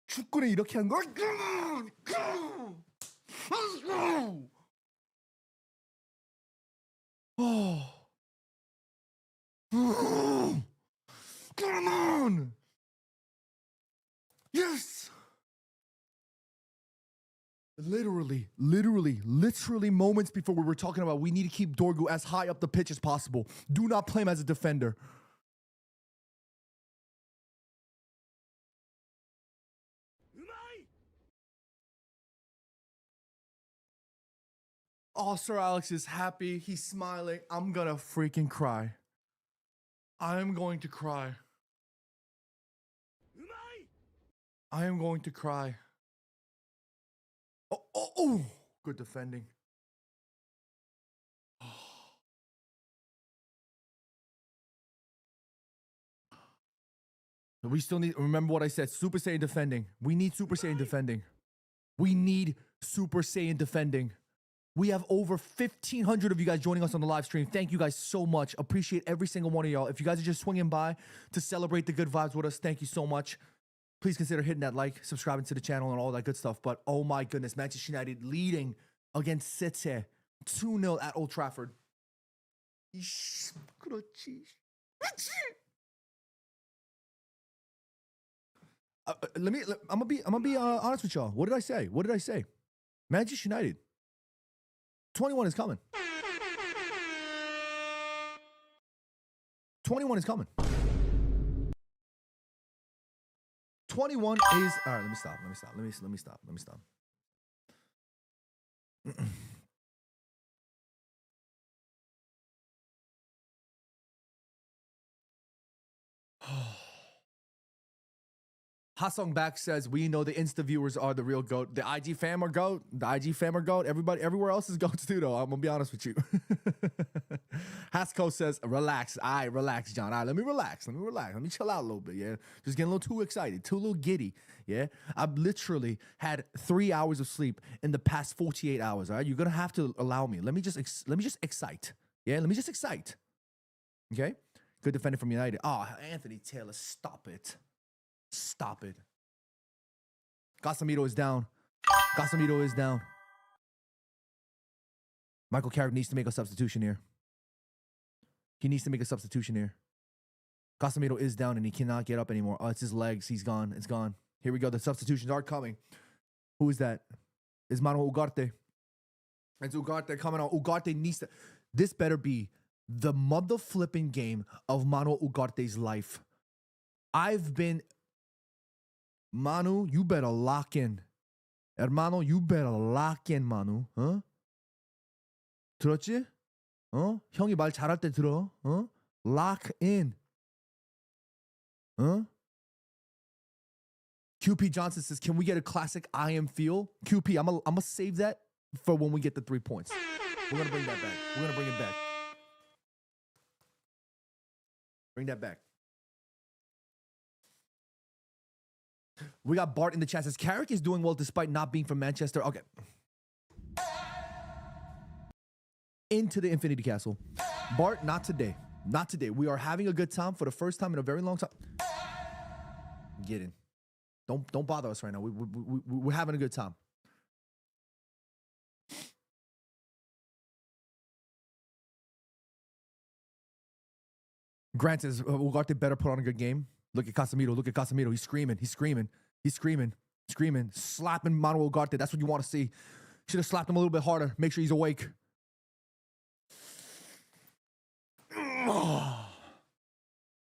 축구는 이렇게 한 걸. Come on. Yes. Literally moments before we were talking about we need to keep Dorgu as high up the pitch as possible. Do not play him as a defender. Oh, Sir Alex is happy. He's smiling. I'm gonna freaking cry. I'm going to cry. I am going to cry. Oh, good defending. We still need, remember what I said, Super Saiyan defending. We need Super Saiyan defending. We need Super Saiyan defending. We have over 1,500 of you guys joining us on the live stream. Thank you guys so much. Appreciate every single one of y'all. If you guys are just swinging by to celebrate the good vibes with us, thank you so much. Please consider hitting that like, subscribing to the channel, and all that good stuff. But oh my goodness, Manchester United leading against City 2-0 at Old Trafford. I'm gonna be honest with y'all. What did I say? Manchester United. 21 is coming. 21 is coming. 21 is all right. Let me stop. Hasong Back says, we know the Insta viewers are the real GOAT. The IG fam are GOAT. Everybody, everywhere else is GOATs too, though. I'm going to be honest with you. Hasco says, relax. Relax, John. Let me relax. Let me chill out a little bit, yeah? Just getting a little too excited, too little giddy, yeah? I've literally had 3 hours of sleep in the past 48 hours, all right? You're going to have to allow me. Let me just excite, yeah? Let me just excite, okay? Good defender from United. Oh, Anthony Taylor, stop it. Stop it. Casemiro is down. Michael Carrick needs to make a substitution here. Casemiro is down and he cannot get up anymore. Oh, it's his legs. He's gone. It's gone. Here we go. The substitutions are coming. Who is that? It's Manuel Ugarte. It's Ugarte coming on. Ugarte needs to... This better be the mother flipping game of Manuel Ugarte's life. Manu, you better lock in. Hermano, you better lock in, Manu. 들었지? 형이 말 잘할 때 들어. Lock in. QP Johnson says, can we get a classic I am feel? QP, I'm gonna save that for when we get the 3 points. We're gonna bring that back. We're gonna bring it back. Bring that back. We got Bart in the chat. Says, Carrick is doing well despite not being from Manchester. Okay. Into the Infinity Castle. Bart, not today. Not today. We are having a good time for the first time in a very long time. Get in. Don't bother us right now. We're having a good time. Grant says, Ugarte better put on a good game. Look at Casemiro. He's screaming. Slapping Manuel Ugarte. That's what you want to see. Should have slapped him a little bit harder. Make sure he's awake.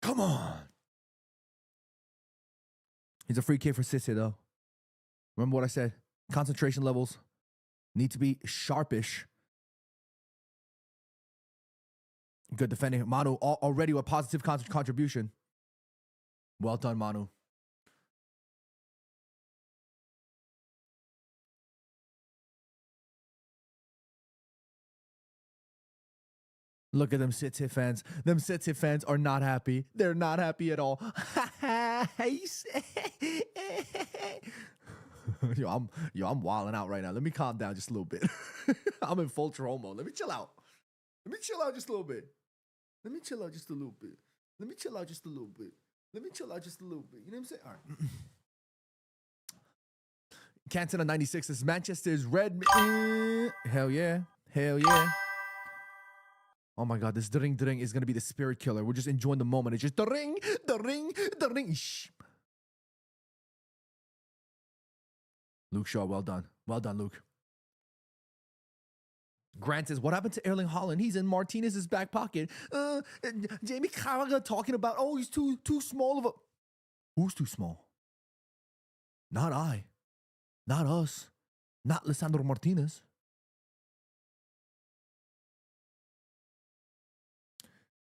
Come on. He's a free kick for City, though. Remember what I said? Concentration levels need to be sharpish. Good defending. Manu already a positive contribution. Well done, Manu. Look at them City fans. Them City fans are not happy. They're not happy at all. I'm wilding out right now. Let me calm down just a little bit. I'm in full troll mode. Let me chill out. Let me chill out just a little bit. Let me chill out just a little bit. Let me chill out just a little bit. Let me chill out just a little bit. You know what I'm saying? All right. Canton on 96. This Manchester is red. Hell yeah. Hell yeah. Oh my God, this dring is gonna be the spirit killer. We're just enjoying the moment. It's just the ring. Shh. Luke Shaw, well done. Well done, Luke. Grant says, what happened to Erling Haaland? He's in Martinez's back pocket. Jamie Carragher talking about, oh, he's too small of a... Who's too small? Not I. Not us. Not Lisandro Martinez.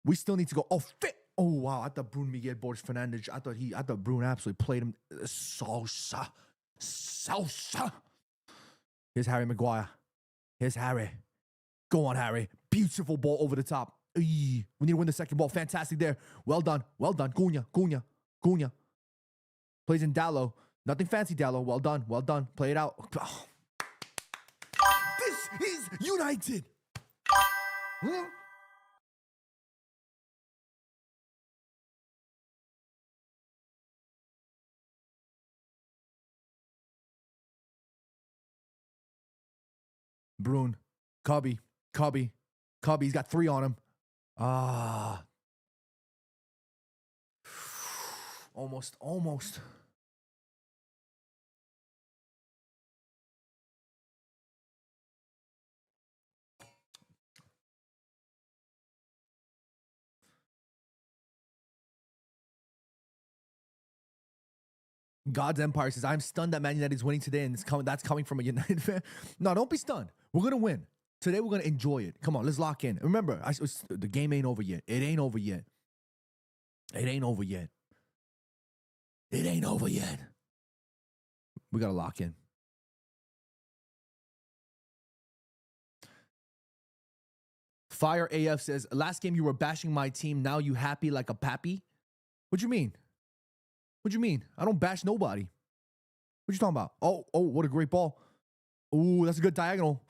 We still need to go. Oh, fit. Oh, wow. I thought Bruno Miguel Borges Fernandes. I thought Bruno absolutely played him. Salsa. Here's Harry Maguire. Here's Harry. Go on, Harry. Beautiful ball over the top. We need to win the second ball. Fantastic there. Well done. Well done. Cunha. Plays in Dallo. Nothing fancy, Dallo. Well done. Well done. Play it out. Oh. This is United. Huh? Brune. Cubby. He's got 3 on him. Almost. God's Empire says, I'm stunned that Man United is winning today, and that's coming from a United fan. No, don't be stunned. We're going to win. Today, we're going to enjoy it. Come on, let's lock in. Remember, the game ain't over yet. It ain't over yet. We got to lock in. Fire AF says, last game you were bashing my team. Now you happy like a pappy? What you mean? I don't bash nobody. What you talking about? Oh, what a great ball. Ooh, that's a good diagonal.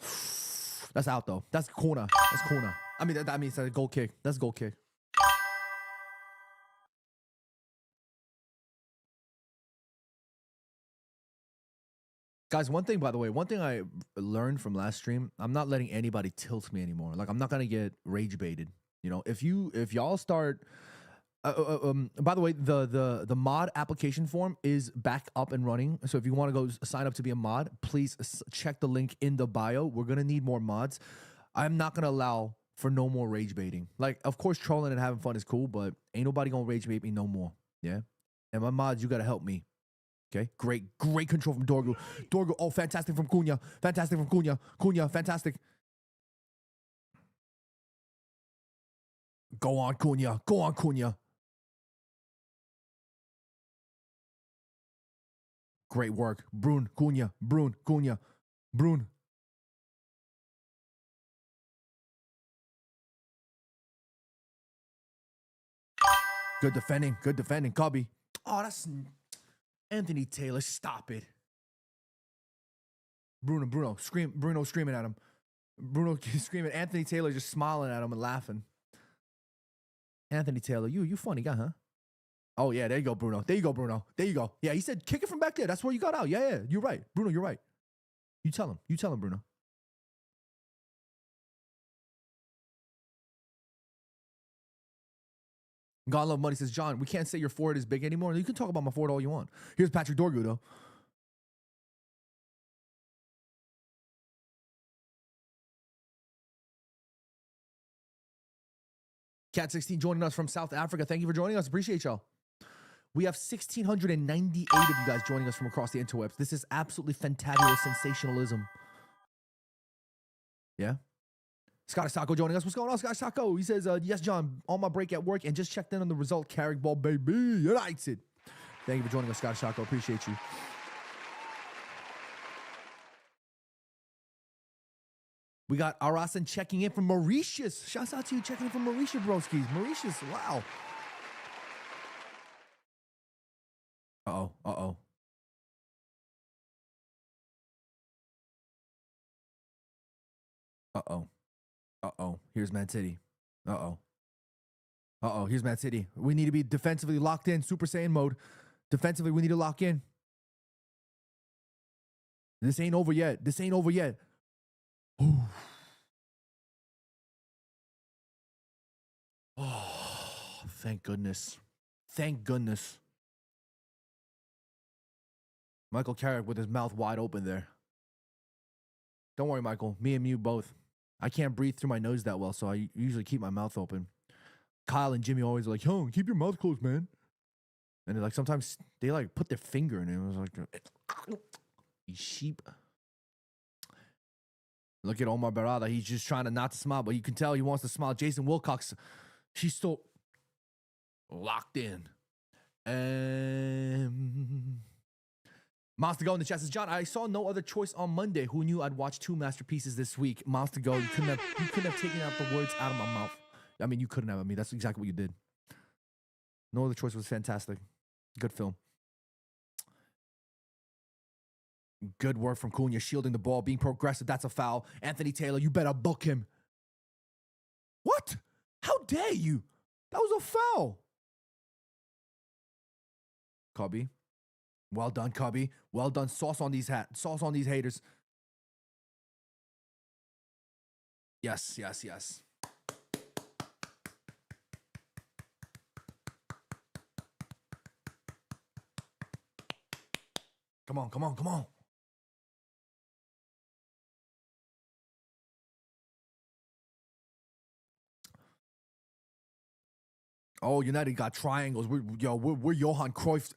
That's out, though. That's corner. I mean, that means that's a goal kick. That's a goal kick. Guys, one thing, by the way, I learned from last stream, I'm not letting anybody tilt me anymore. Like, I'm not going to get rage baited. You know, if y'all start... by the way, the mod application form is back up and running. So if you want to go sign up to be a mod, please check the link in the bio. We're going to need more mods. I'm not going to allow for no more rage baiting. Like, of course, trolling and having fun is cool, but ain't nobody going to rage bait me no more. Yeah? And my mods, you got to help me. Okay? Great control from Dorgu. Oh, fantastic from Cunha. Cunha, fantastic. Go on, Cunha. Great work. Brune. Good defending. Cubby. Oh, that's Anthony Taylor. Stop it. Bruno screaming at him. Bruno screaming. Anthony Taylor just smiling at him and laughing. Anthony Taylor, you funny guy, huh? Oh, yeah, there you go, Bruno. There you go. Yeah, he said, kick it from back there. That's where you got out. Yeah, you're right. Bruno, you're right. You tell him, Bruno. God Love Money says, John, we can't say your forehead is big anymore. You can talk about my forehead all you want. Here's Patrick Dorgu, though. Cat 16 joining us from South Africa. Thank you for joining us. Appreciate y'all. We have 1,698 of you guys joining us from across the interwebs. This is absolutely fantabulous sensationalism. Yeah? Scottish Taco joining us. What's going on, Scottish Taco? He says, yes, John, on my break at work and just checked in on the result. Carrick ball, baby. United. Thank you for joining us, Scottish Taco. Appreciate you. We got Arasan checking in from Mauritius. Shouts out to you checking in from Mauritius, broskies. Mauritius, wow. Uh-oh. Uh-oh. Here's Man City. Uh-oh. Uh-oh. Here's Man City. We need to be defensively locked in. Super Saiyan mode. Defensively, we need to lock in. This ain't over yet. This ain't over yet. Ooh. Oh, thank goodness. Thank goodness. Michael Carrick with his mouth wide open there. Don't worry, Michael. Me and you both. I can't breathe through my nose that well, so I usually keep my mouth open. Kyle and Jimmy always are like, yo, keep your mouth closed, man. And they're like, sometimes they like put their finger in it. It was like, you sheep. Look at Omar Barada. He's just trying to not to smile, but you can tell he wants to smile. Jason Wilcox, she's still locked in. Monster Go in the chat says, John, I saw no other choice on Monday. Who knew I'd watch 2 masterpieces this week? Monster Go, you couldn't have taken out the words out of my mouth. I mean, you couldn't have. I mean, that's exactly what you did. No Other Choice was fantastic. Good film. Good work from Cunha, shielding the ball, being progressive. That's a foul. Anthony Taylor, you better book him. What? How dare you? That was a foul. Cubby. Well done, Cubby. Well done. Sauce on these sauce on these haters. Yes, yes, yes. Come on, come on, come on. Oh, United got triangles. We're Johan Cruyff.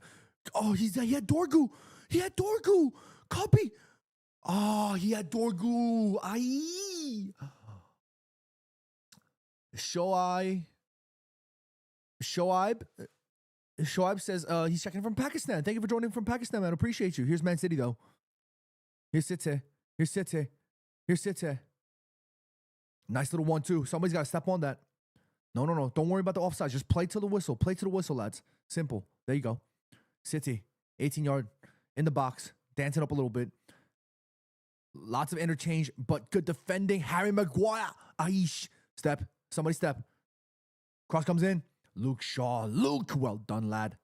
Oh, he had Dorgu. He had Dorgu. Copy. Oh, he had Dorgu. Aye. Shoaib says he's checking from Pakistan. Thank you for joining from Pakistan, man. Appreciate you. Here's Man City, though. Here's City. Here's City. Here's City. Nice little 1-2. Somebody's got to step on that. No. Don't worry about the offside. Just play to the whistle. Play to the whistle, lads. Simple. There you go. City. 18-yard. In the box. Dancing up a little bit. Lots of interchange, but good defending. Harry Maguire. Aish. Step. Somebody step. Cross comes in. Luke Shaw. Luke. Well done, lad.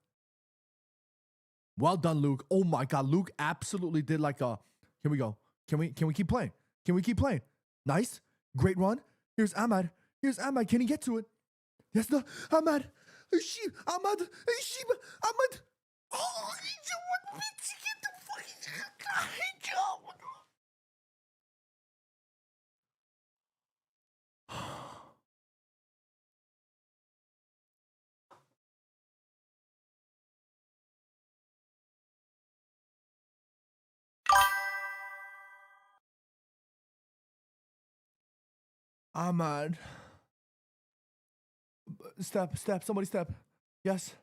Well done, Luke. Oh, my God. Luke absolutely did like a... Here we go. Can we keep playing? Can we keep playing? Nice. Great run. Here's Ahmad. Here's Ahmad. Can he get to it? Yes, no. Ahmad. Ahmad. Ahmad. Oh, get the fucking... Ahmad. Step. Somebody step. Yes.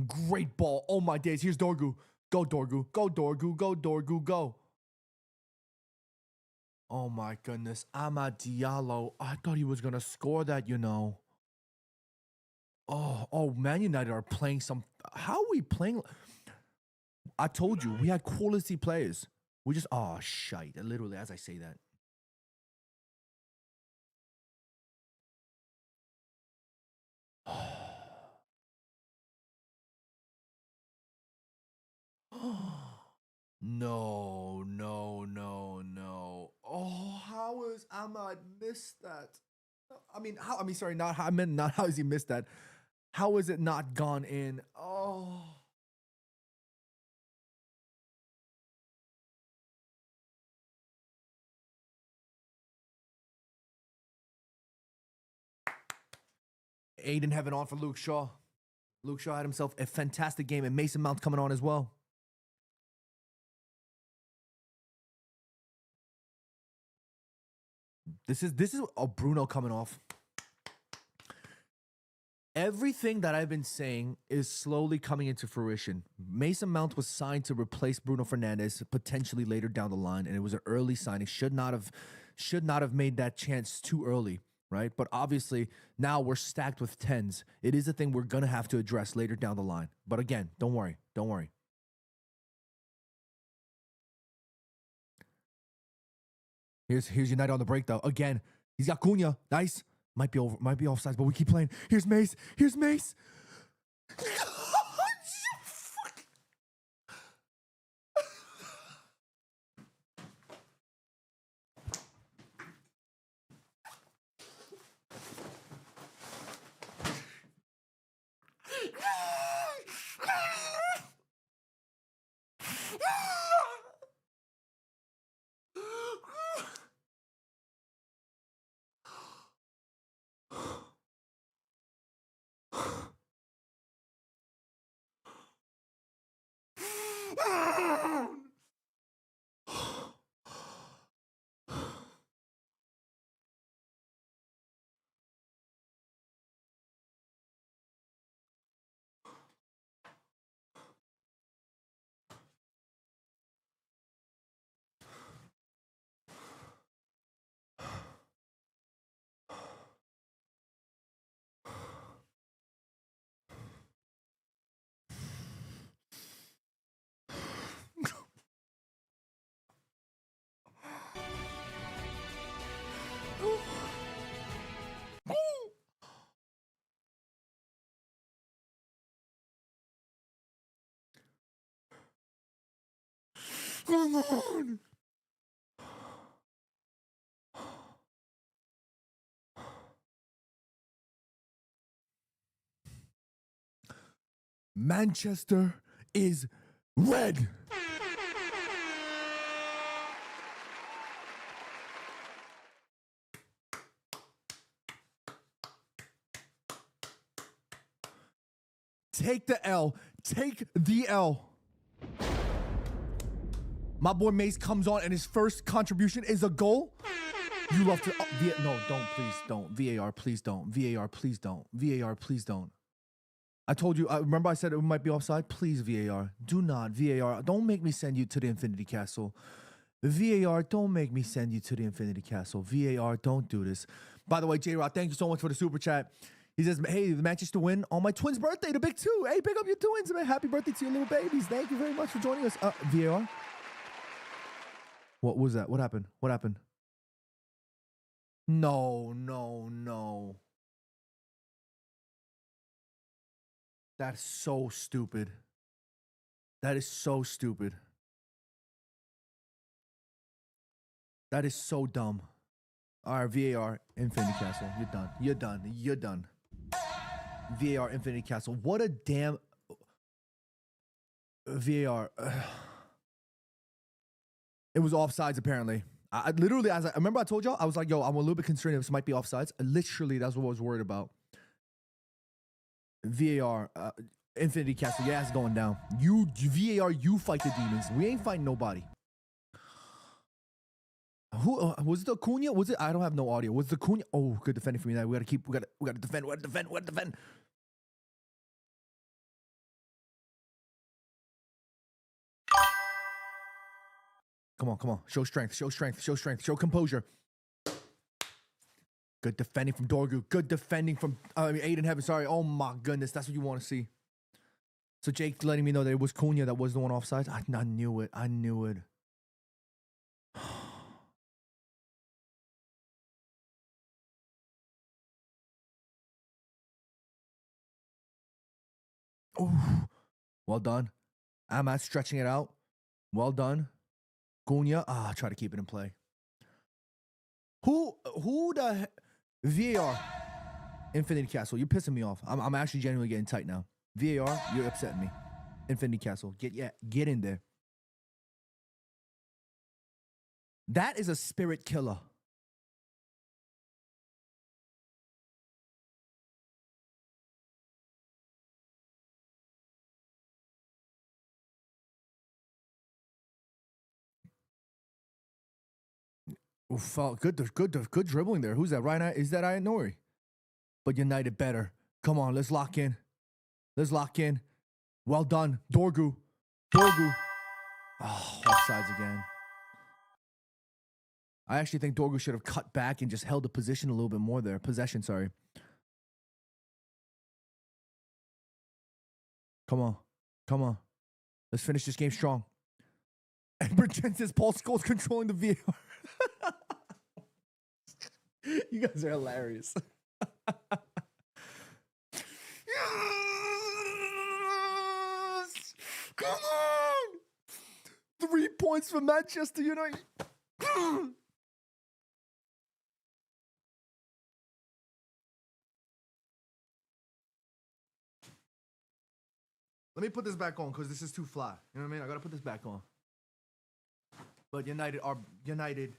Great ball. Oh, my days. Here's Dorgu. Go, Dorgu. Go, Dorgu. Go, Dorgu. Go. Oh, my goodness. Amad Diallo. I thought he was going to score that, you know. Oh, Man United are playing some... How are we playing? I told you, we had quality players. We just... Oh, shite. Literally, as I say that. No. Oh, how is Ahmad missed that? Not how has he missed that? How is it not gone in? Oh. Aiden having on for Luke Shaw. Luke Shaw had himself a fantastic game, and Mason Mount coming on as well. This is a Bruno coming off. Everything that I've been saying is slowly coming into fruition. Mason Mount was signed to replace Bruno Fernandes potentially later down the line, and it was an early signing. Should not have made that chance too early, right? But obviously now we're stacked with 10s. It is a thing we're gonna have to address later down the line. But again, don't worry. Here's United on the break though. Again, he's got Cunha. Nice. Might be offsides, but we keep playing. Here's Mace. Here's Mace. Come on. Manchester is red. Take the L. Take the L. My boy Mace comes on and his first contribution is a goal. You love to... no, don't. Please don't. VAR, please don't. VAR, please don't. VAR, please don't. I told you... remember I said it might be offside? Please, VAR. Do not. VAR. Don't make me send you to the Infinity Castle. VAR, don't make me send you to the Infinity Castle. VAR, don't do this. By the way, J-Rock, thank you so much for the super chat. He says, hey, the Manchester win on my twins' birthday, the big two. Hey, pick up your twins, man. Happy birthday to your little babies. Thank you very much for joining us. VAR. What was that? What happened? What happened? No, no, no. That's so stupid. That is so stupid. That is so dumb. All right, VAR, Infinity Castle. You're done. You're done. You're done. VAR, Infinity Castle. What a damn... VAR. It was offsides, apparently. I literally, I remember I told y'all, I was like, yo, I'm a little bit concerned if this might be offsides. Literally, that's what I was worried about. VAR, Infinity Castle, your ass is going down. You, VAR, you fight the demons. We ain't fighting nobody. Who was it? The Cunha? Was it? I don't have no audio. Was the Cunha? Oh, good defending from United. We gotta defend. We gotta defend. Come on. Show strength. Show composure. Good defending from Dorgu. Good defending from Aiden Heaven. Sorry. Oh my goodness. That's what you want to see. So Jake letting me know that it was Cunha that was the one offside. I knew it. Oh, well done. Amat stretching it out. Well done. Cunha. Try to keep it in play. Who the VAR? Infinity Castle. You're pissing me off. I'm actually genuinely getting tight now. VAR, you're upsetting me. Infinity Castle. Get in there. That is a spirit killer. Felt good dribbling there. Who's that? Ryan? Is that Ian Nori? But United better. Come on, let's lock in. Well done, Dorgu. Oh, offsides again. I actually think Dorgu should have cut back and just held the position a little bit more there. Possession, sorry. Come on. Let's finish this game strong. And pretend says Paul Scholes controlling the VAR. You guys are hilarious. Yes! Come on! 3 points for Manchester United. Let me put this back on because this is too fly. You know what I mean? I gotta put this back on. But United are United.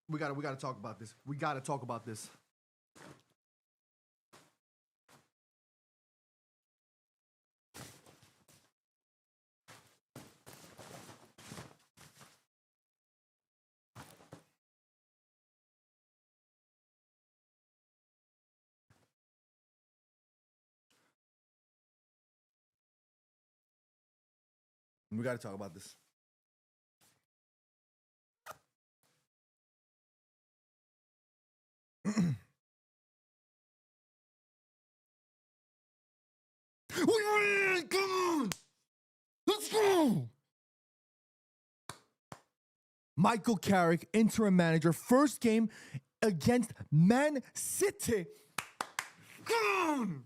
We gotta talk about this. We gotta talk about this. We gotta talk about this. We win! Come on! Let's go! Michael Carrick, interim manager, first game against Man City. Come on!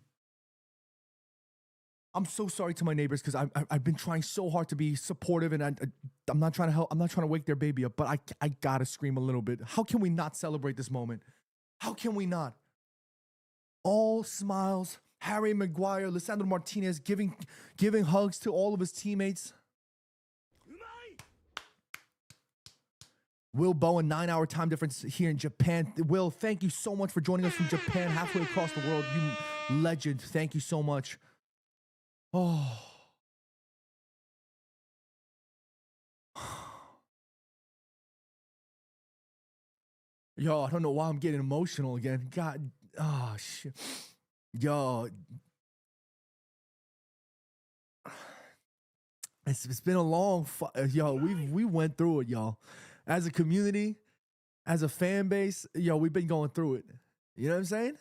I'm so sorry to my neighbors because I've been trying so hard to be supportive and I'm not trying to help. I'm not trying to wake their baby up, but I gotta scream a little bit. How can we not celebrate this moment? How can we not? All smiles. Harry Maguire, Lisandro Martinez giving hugs to all of his teammates. Will Bowen, 9-hour time difference here in Japan. Will, thank you so much for joining us from Japan, halfway across the world. You legend. Thank you so much. Oh. Yo, I don't know why I'm getting emotional again. God, oh shit. Yo. It's been a long yo, we went through it, y'all. As a community, as a fan base, yo, we've been going through it. You know what I'm saying?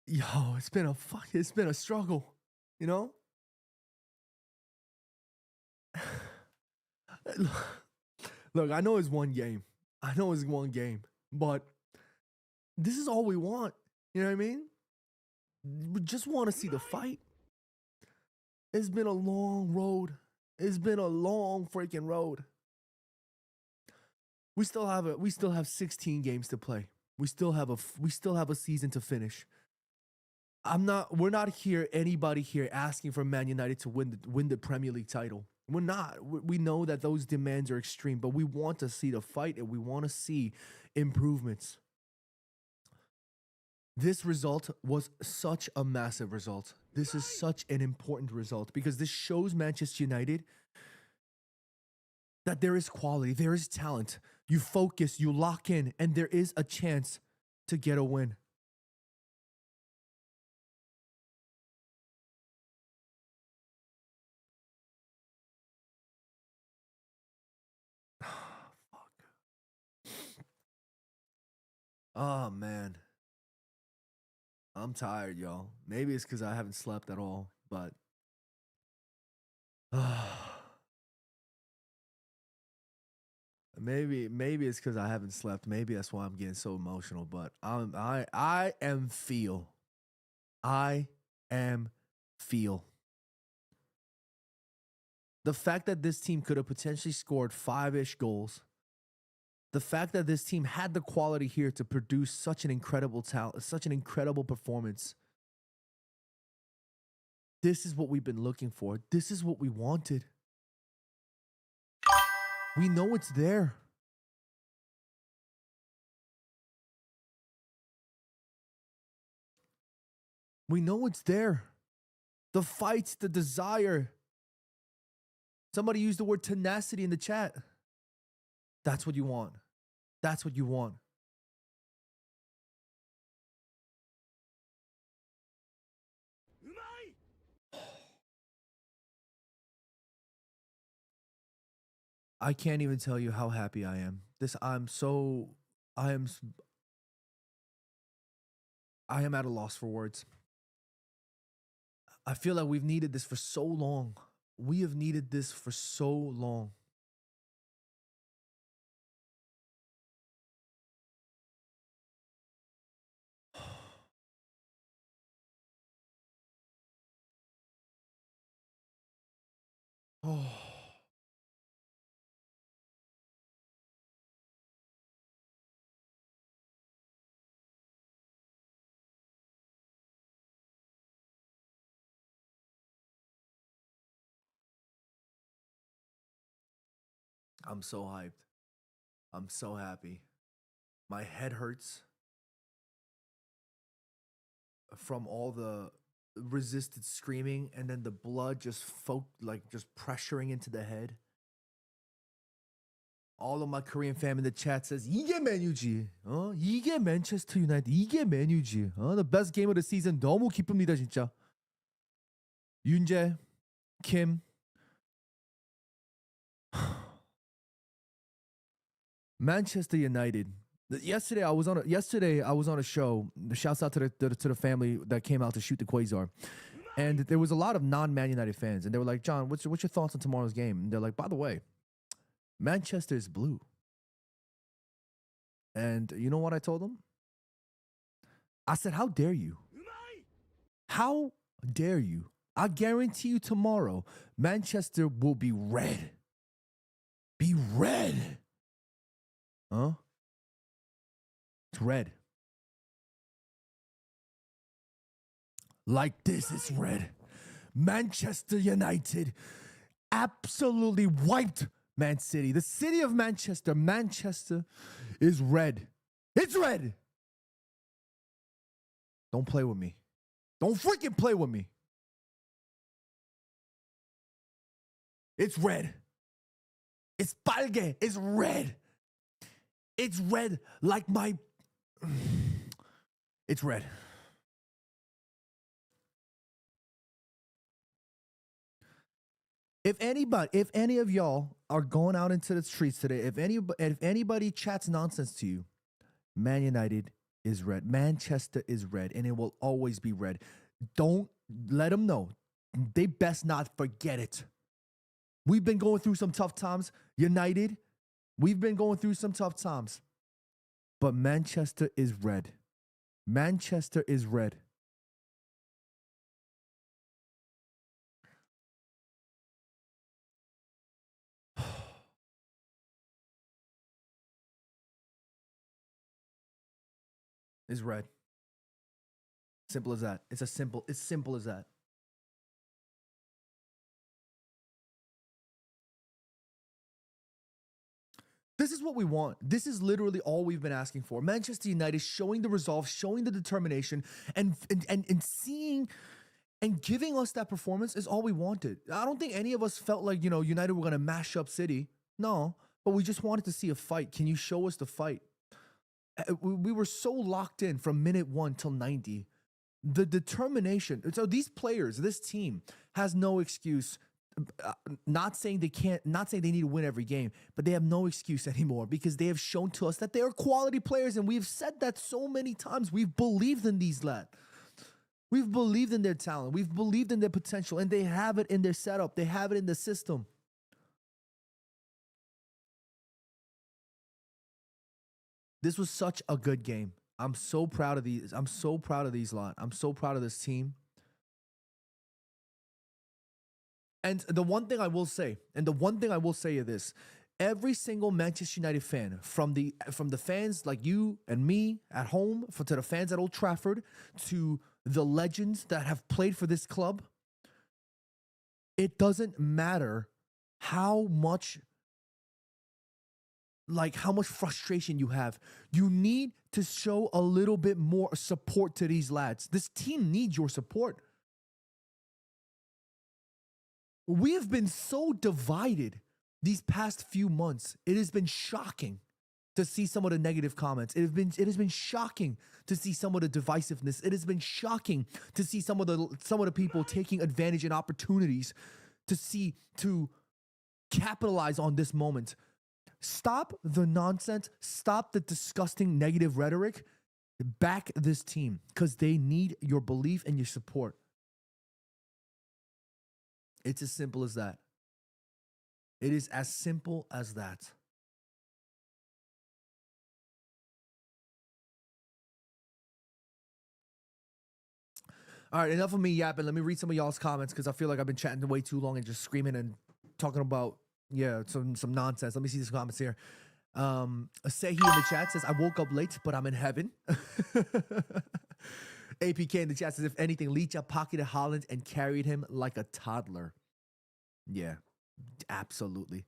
Yo, it's been a struggle, you know? Look, I know it's one game. But this is all we want. You know what I mean? We just want to see the fight. It's been a long road. It's been a long freaking road. We still have 16 games to play. We still have a season to finish. We're not here, anybody here asking for Man United to win the Premier League title. We're not. We know that those demands are extreme, but we want to see the fight and we want to see improvements. This result was such a massive result. This is such an important result because this shows Manchester United that there is quality, there is talent. You focus, you lock in, and there is a chance to get a win. Fuck. Oh, man. I'm tired, y'all. Maybe it's because I haven't slept at all, but maybe it's because I haven't slept. Maybe that's why I'm getting so emotional. But I am feel. The fact that this team could have potentially scored 5-ish goals. The fact that this team had the quality here to produce such an incredible talent, such an incredible performance. This is what we've been looking for. This is what we wanted. We know it's there. We know it's there. The fight, the desire. Somebody used the word tenacity in the chat. That's what you want. That's what you want. I can't even tell you how happy I am. I am at a loss for words. I feel like we've needed this for so long. We have needed this for so long. Oh. I'm so hyped. I'm so happy. My head hurts from all the resisted screaming and then the blood just just pressuring into the head. All of my Korean fam in the chat says 이게 메뉴지. 이게 맨체스터 유나이티드. 이게 메뉴지. The best game of the season. 너무 기쁩니다, 진짜. 윤재, Kim. Manchester United. Yesterday I was on a show. Shouts out to the family that came out to shoot the Quasar. And there was a lot of non-Man United fans, and they were like, "John, what's your thoughts on tomorrow's game?" And they're like, "By the way, Manchester is blue." And you know what I told them? I said, "How dare you? How dare you? I guarantee you tomorrow, Manchester will be red. Be red." Huh? It's red. Like this, it's red. Manchester United absolutely wiped Man City. The city of Manchester. Manchester is red. It's red. Don't play with me. Don't freaking play with me. It's red. It's palge. It's red. It's red like my... It's red. If any of y'all are going out into the streets today, if anybody chats nonsense to you, Man United is red. Manchester is red, and it will always be red. Don't let them know. They best not forget it. We've been going through some tough times. United, we've been going through some tough times. But Manchester is red. Manchester is red. It's red. Simple as that. It's simple as that. This is what we want. This is literally all we've been asking for. Manchester United showing the resolve, showing the determination, and seeing and giving us that performance is all we wanted. I don't think any of us felt like, United were going to mash up City. No, but we just wanted to see a fight. Can you show us the fight? We were so locked in from minute 1 till 90. The determination. So these players, this team has no excuse. Not saying they can't, not saying they need to win every game, but they have no excuse anymore because they have shown to us that they are quality players, and we've said that so many times. We've believed in these lads. We've believed in their talent. We've believed in their potential, and they have it in their setup. They have it in the system. This was such a good game. I'm so proud of these. I'm so proud of these lot. I'm so proud of this team. And the one thing I will say is this: every single Manchester United fan, from the fans like you and me at home, to the fans at Old Trafford, to the legends that have played for this club, it doesn't matter how much frustration you have. You need to show a little bit more support to these lads. This team needs your support. We have been so divided these past few months. It has been shocking to see some of the negative comments. It has been shocking to see some of the divisiveness. It has been shocking to see some of the people taking advantage and opportunities to capitalize on this moment. Stop the nonsense. Stop the disgusting negative rhetoric. Back this team because they need your belief and your support. It's as simple as that. It is as simple as that. All right, enough of me yapping. Let me read some of y'all's comments because I feel like I've been chatting way too long and just screaming and talking about some nonsense. Let me see these comments here. Sehi in the chat says, I woke up late, but I'm in heaven. APK in the chat says, if anything, Licha pocketed Haaland and carried him like a toddler. Yeah, absolutely.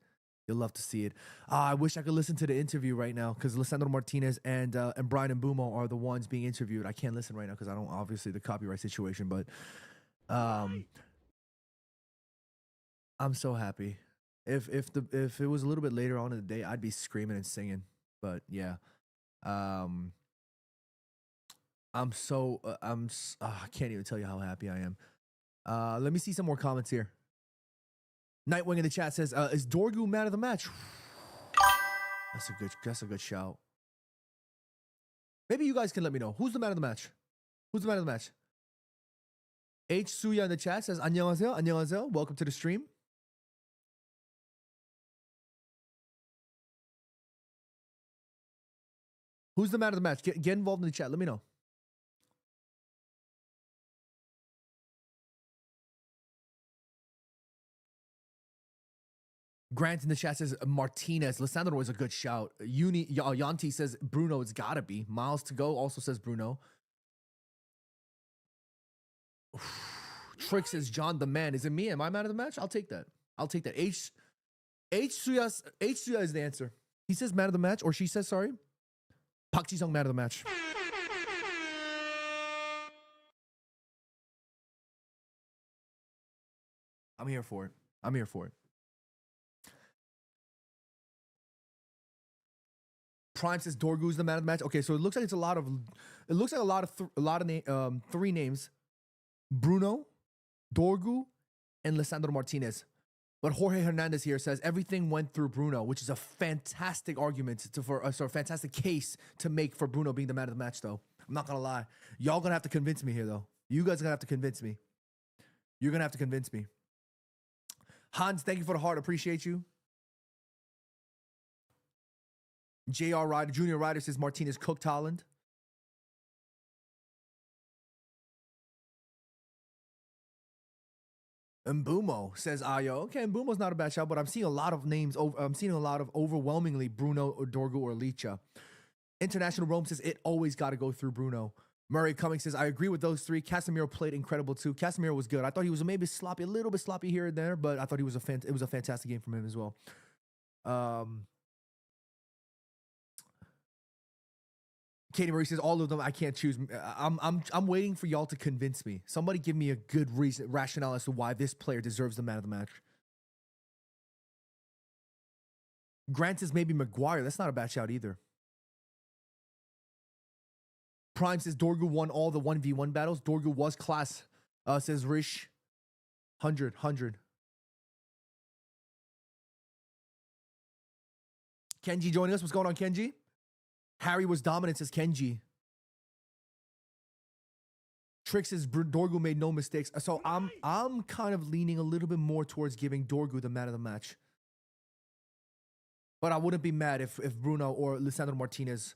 You'll love to see it. I wish I could listen to the interview right now because Lisandro Martinez and Brian Mbumo are the ones being interviewed. I can't listen right now because I don't, obviously, the copyright situation, but I'm so happy. If it was a little bit later on in the day, I'd be screaming and singing. But yeah, I can't even tell you how happy I am. Let me see some more comments here. Nightwing in the chat says, "Is Dorgu man of the match?" That's a good shout. Maybe you guys can let me know who's the man of the match. Who's the man of the match? H Suya in the chat says, "안녕하세요, 안녕하세요. Welcome to the stream." Who's the man of the match? Get involved in the chat. Let me know. Grant in the chat says Martinez. Lisandro is a good shout. Yanti says Bruno. It's gotta be. Miles to go also says Bruno. Trick says John the man. Is it me? Am I man of the match? I'll take that. I'll take that. H Suya is the answer. He says man of the match, or she says sorry. Park Ji-sung man of the match. I'm here for it. I'm here for it. Prime says Dorgu's the man of the match. Okay, so it looks like it's a lot of three names: Bruno, Dorgu, and Lisandro Martinez. But Jorge Hernandez here says everything went through Bruno, which is a fantastic argument for a fantastic case to make for Bruno being the man of the match, though. I'm not gonna lie. Y'all gonna have to convince me here, though. You guys are gonna have to convince me. You're gonna have to convince me. Hans, thank you for the heart. Appreciate you. JR Ryder, Junior Ryder says Martinez cooked Haaland. Mbumo says Ayo. Okay, Mbumo's not a bad shot, but I'm seeing a lot of names. I'm seeing a lot of overwhelmingly Bruno or Dorgu or Licha. International Rome says it always got to go through Bruno. Murray Cummings says I agree with those three. Casemiro played incredible too. Casemiro was good. I thought he was maybe sloppy, a little bit sloppy here and there, but I thought it was a fantastic game from him as well. Katie Marie says all of them I can't choose. I'm waiting for y'all to convince me. Somebody give me a good rationale as to why this player deserves the man of the match. Grant says maybe Maguire. That's not a bad shout either. Prime says Dorgu won all the 1v1 battles. Dorgu was class. Says Rish. 100. Kenji joining us. What's going on, Kenji? Harry was dominant, says Kenji. Trick says Dorgu made no mistakes. So I'm kind of leaning a little bit more towards giving Dorgu the man of the match. But I wouldn't be mad if Bruno or Lisandro Martinez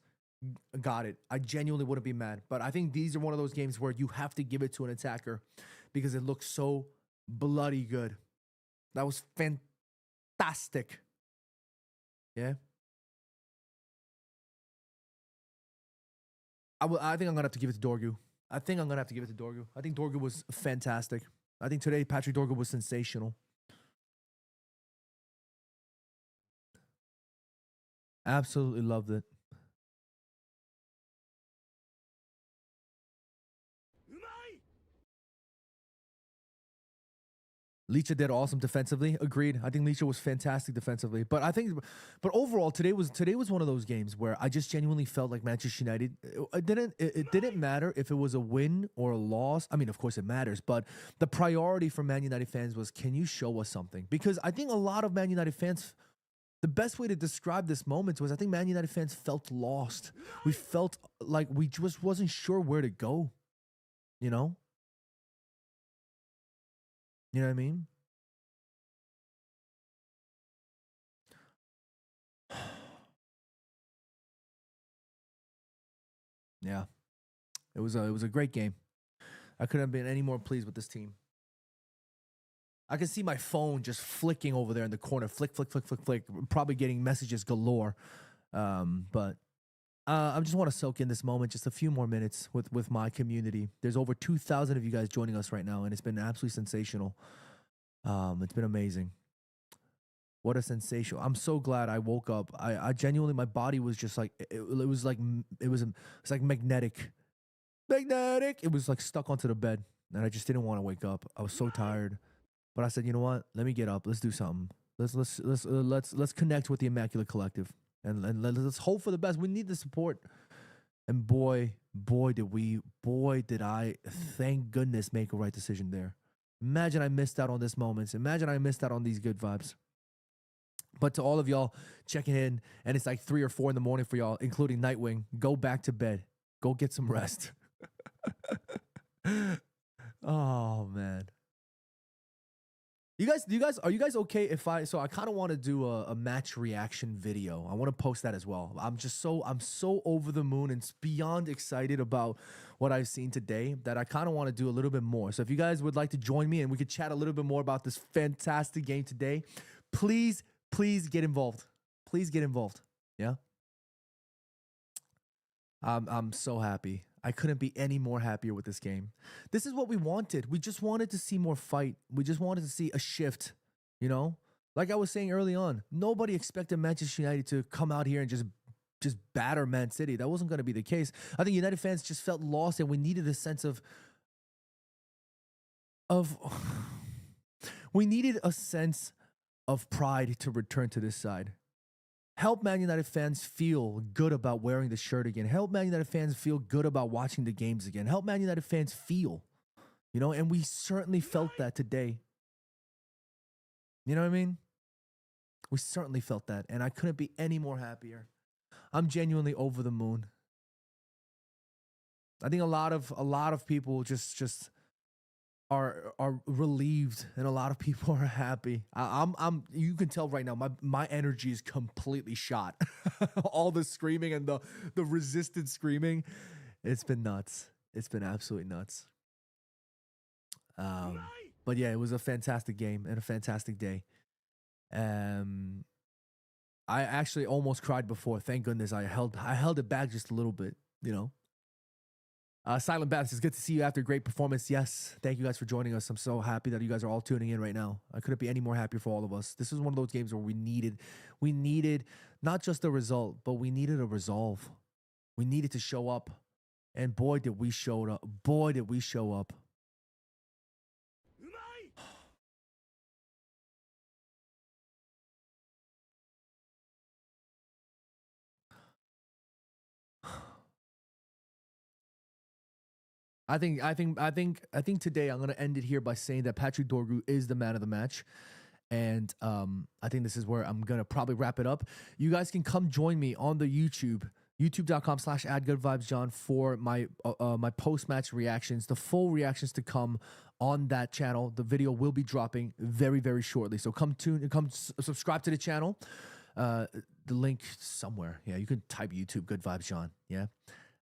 got it. I genuinely wouldn't be mad. But I think these are one of those games where you have to give it to an attacker because it looks so bloody good. That was fantastic. Yeah. I think I'm going to have to give it to Dorgu. I think Dorgu was fantastic. I think today Patrick Dorgu was sensational. Absolutely loved it. Licha did awesome defensively. Agreed. I think Licha was fantastic defensively. But overall, today was one of those games where I just genuinely felt like Manchester United. It didn't matter if it was a win or a loss. I mean, of course it matters, but the priority for Man United fans was, can you show us something? Because I think a lot of Man United fans, the best way to describe this moment was I think Man United fans felt lost. We felt like we just wasn't sure where to go. You know? You know what I mean? Yeah. It was a great game. I couldn't have been any more pleased with this team. I can see my phone just flicking over there in the corner. Flick, flick, flick, flick, flick. Probably getting messages galore. But I just want to soak in this moment, just a few more minutes with my community. There's over 2,000 of you guys joining us right now, and it's been absolutely sensational. It's been amazing. What a sensational! I'm so glad I woke up. I genuinely, my body was just like it was like it's like magnetic. It was like stuck onto the bed, and I just didn't want to wake up. I was so tired, but I said, you know what? Let me get up. Let's do something. Let's connect with the Immaculate Collective, and let's hope for the best. We need the support, and boy did I, thank goodness, make a right decision there. Imagine I missed out on this moment. Imagine I missed out on these good vibes. But to all of y'all checking in, and it's like 3 or 4 in the morning for y'all, including Nightwing, go back to bed. Go get some rest. Oh man. Are you guys okay if I kind of want to do a match reaction video. I want to post that as well. I'm so over the moon and beyond excited about what I've seen today that I kind of want to do a little bit more. So if you guys would like to join me and we could chat a little bit more about this fantastic game today, please get involved. Please get involved. Yeah. I'm so happy. I couldn't be any more happier with this game. This is what we wanted. We just wanted to see more fight. We just wanted to see a shift, you know? Like I was saying early on, nobody expected Manchester United to come out here and just batter Man City. That wasn't going to be the case. I think United fans just felt lost, and we needed a sense of we needed a sense of pride to return to this side. Help Man United fans feel good about wearing the shirt again. Help Man United fans feel good about watching the games again. Help Man United fans feel, you know, and we certainly felt that today. You know what I mean? We certainly felt that, and I couldn't be any more happier. I'm genuinely over the moon. I think a lot of people just are relieved, and a lot of people are happy. I'm you can tell right now my energy is completely shot. All the screaming and the resisted screaming, it's been nuts. It's been absolutely nuts. But yeah, it was a fantastic game and a fantastic day. I actually almost cried before. Thank goodness I held it back just a little bit, you know. Silent Baths, it's good to see you after a great performance. Yes, thank you guys for joining us. I'm so happy that you guys are all tuning in right now. I couldn't be any more happier for all of us. This is one of those games where we needed not just a result, but we needed a resolve. We needed to show up, and boy did we show up. Boy did we show up. I think today I'm gonna end it here by saying that Patrick Dorgu is the man of the match, and I think this is where I'm gonna probably wrap it up. You guys can come join me on the youtube.com/addgoodvibesjohn for my my post-match reactions, the full reactions to come on that channel. The video will be dropping very, very shortly, so come subscribe to the channel. The link somewhere. Yeah, you can type YouTube Good Vibes John. Yeah.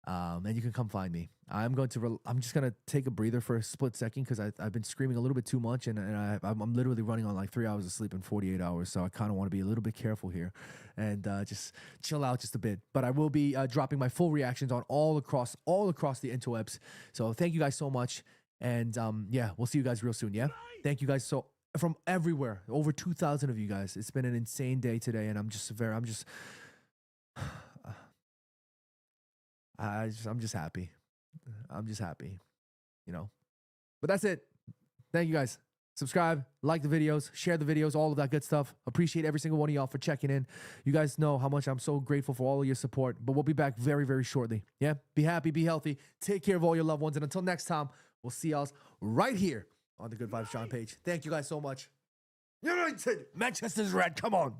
And you can come find me. I'm just gonna take a breather for a split second because I've been screaming a little bit too much, and I'm literally running on like 3 hours of sleep in 48 hours. So I kind of want to be a little bit careful here and just chill out just a bit. But I will be dropping my full reactions on all across the interwebs. So thank you guys so much, and yeah, we'll see you guys real soon. Yeah, thank you guys from everywhere, over 2,000 of you guys. It's been an insane day today, and I'm just happy. I'm just happy, you know. But that's it. Thank you guys. Subscribe, like the videos, share the videos, all of that good stuff. Appreciate every single one of y'all for checking in. You guys know how much I'm so grateful for all of your support. But we'll be back very, very shortly. Yeah? Be happy, be healthy. Take care of all your loved ones. And until next time, we'll see y'all right here on the Good Vibes John page. Thank you guys so much. United! Manchester's red. Come on.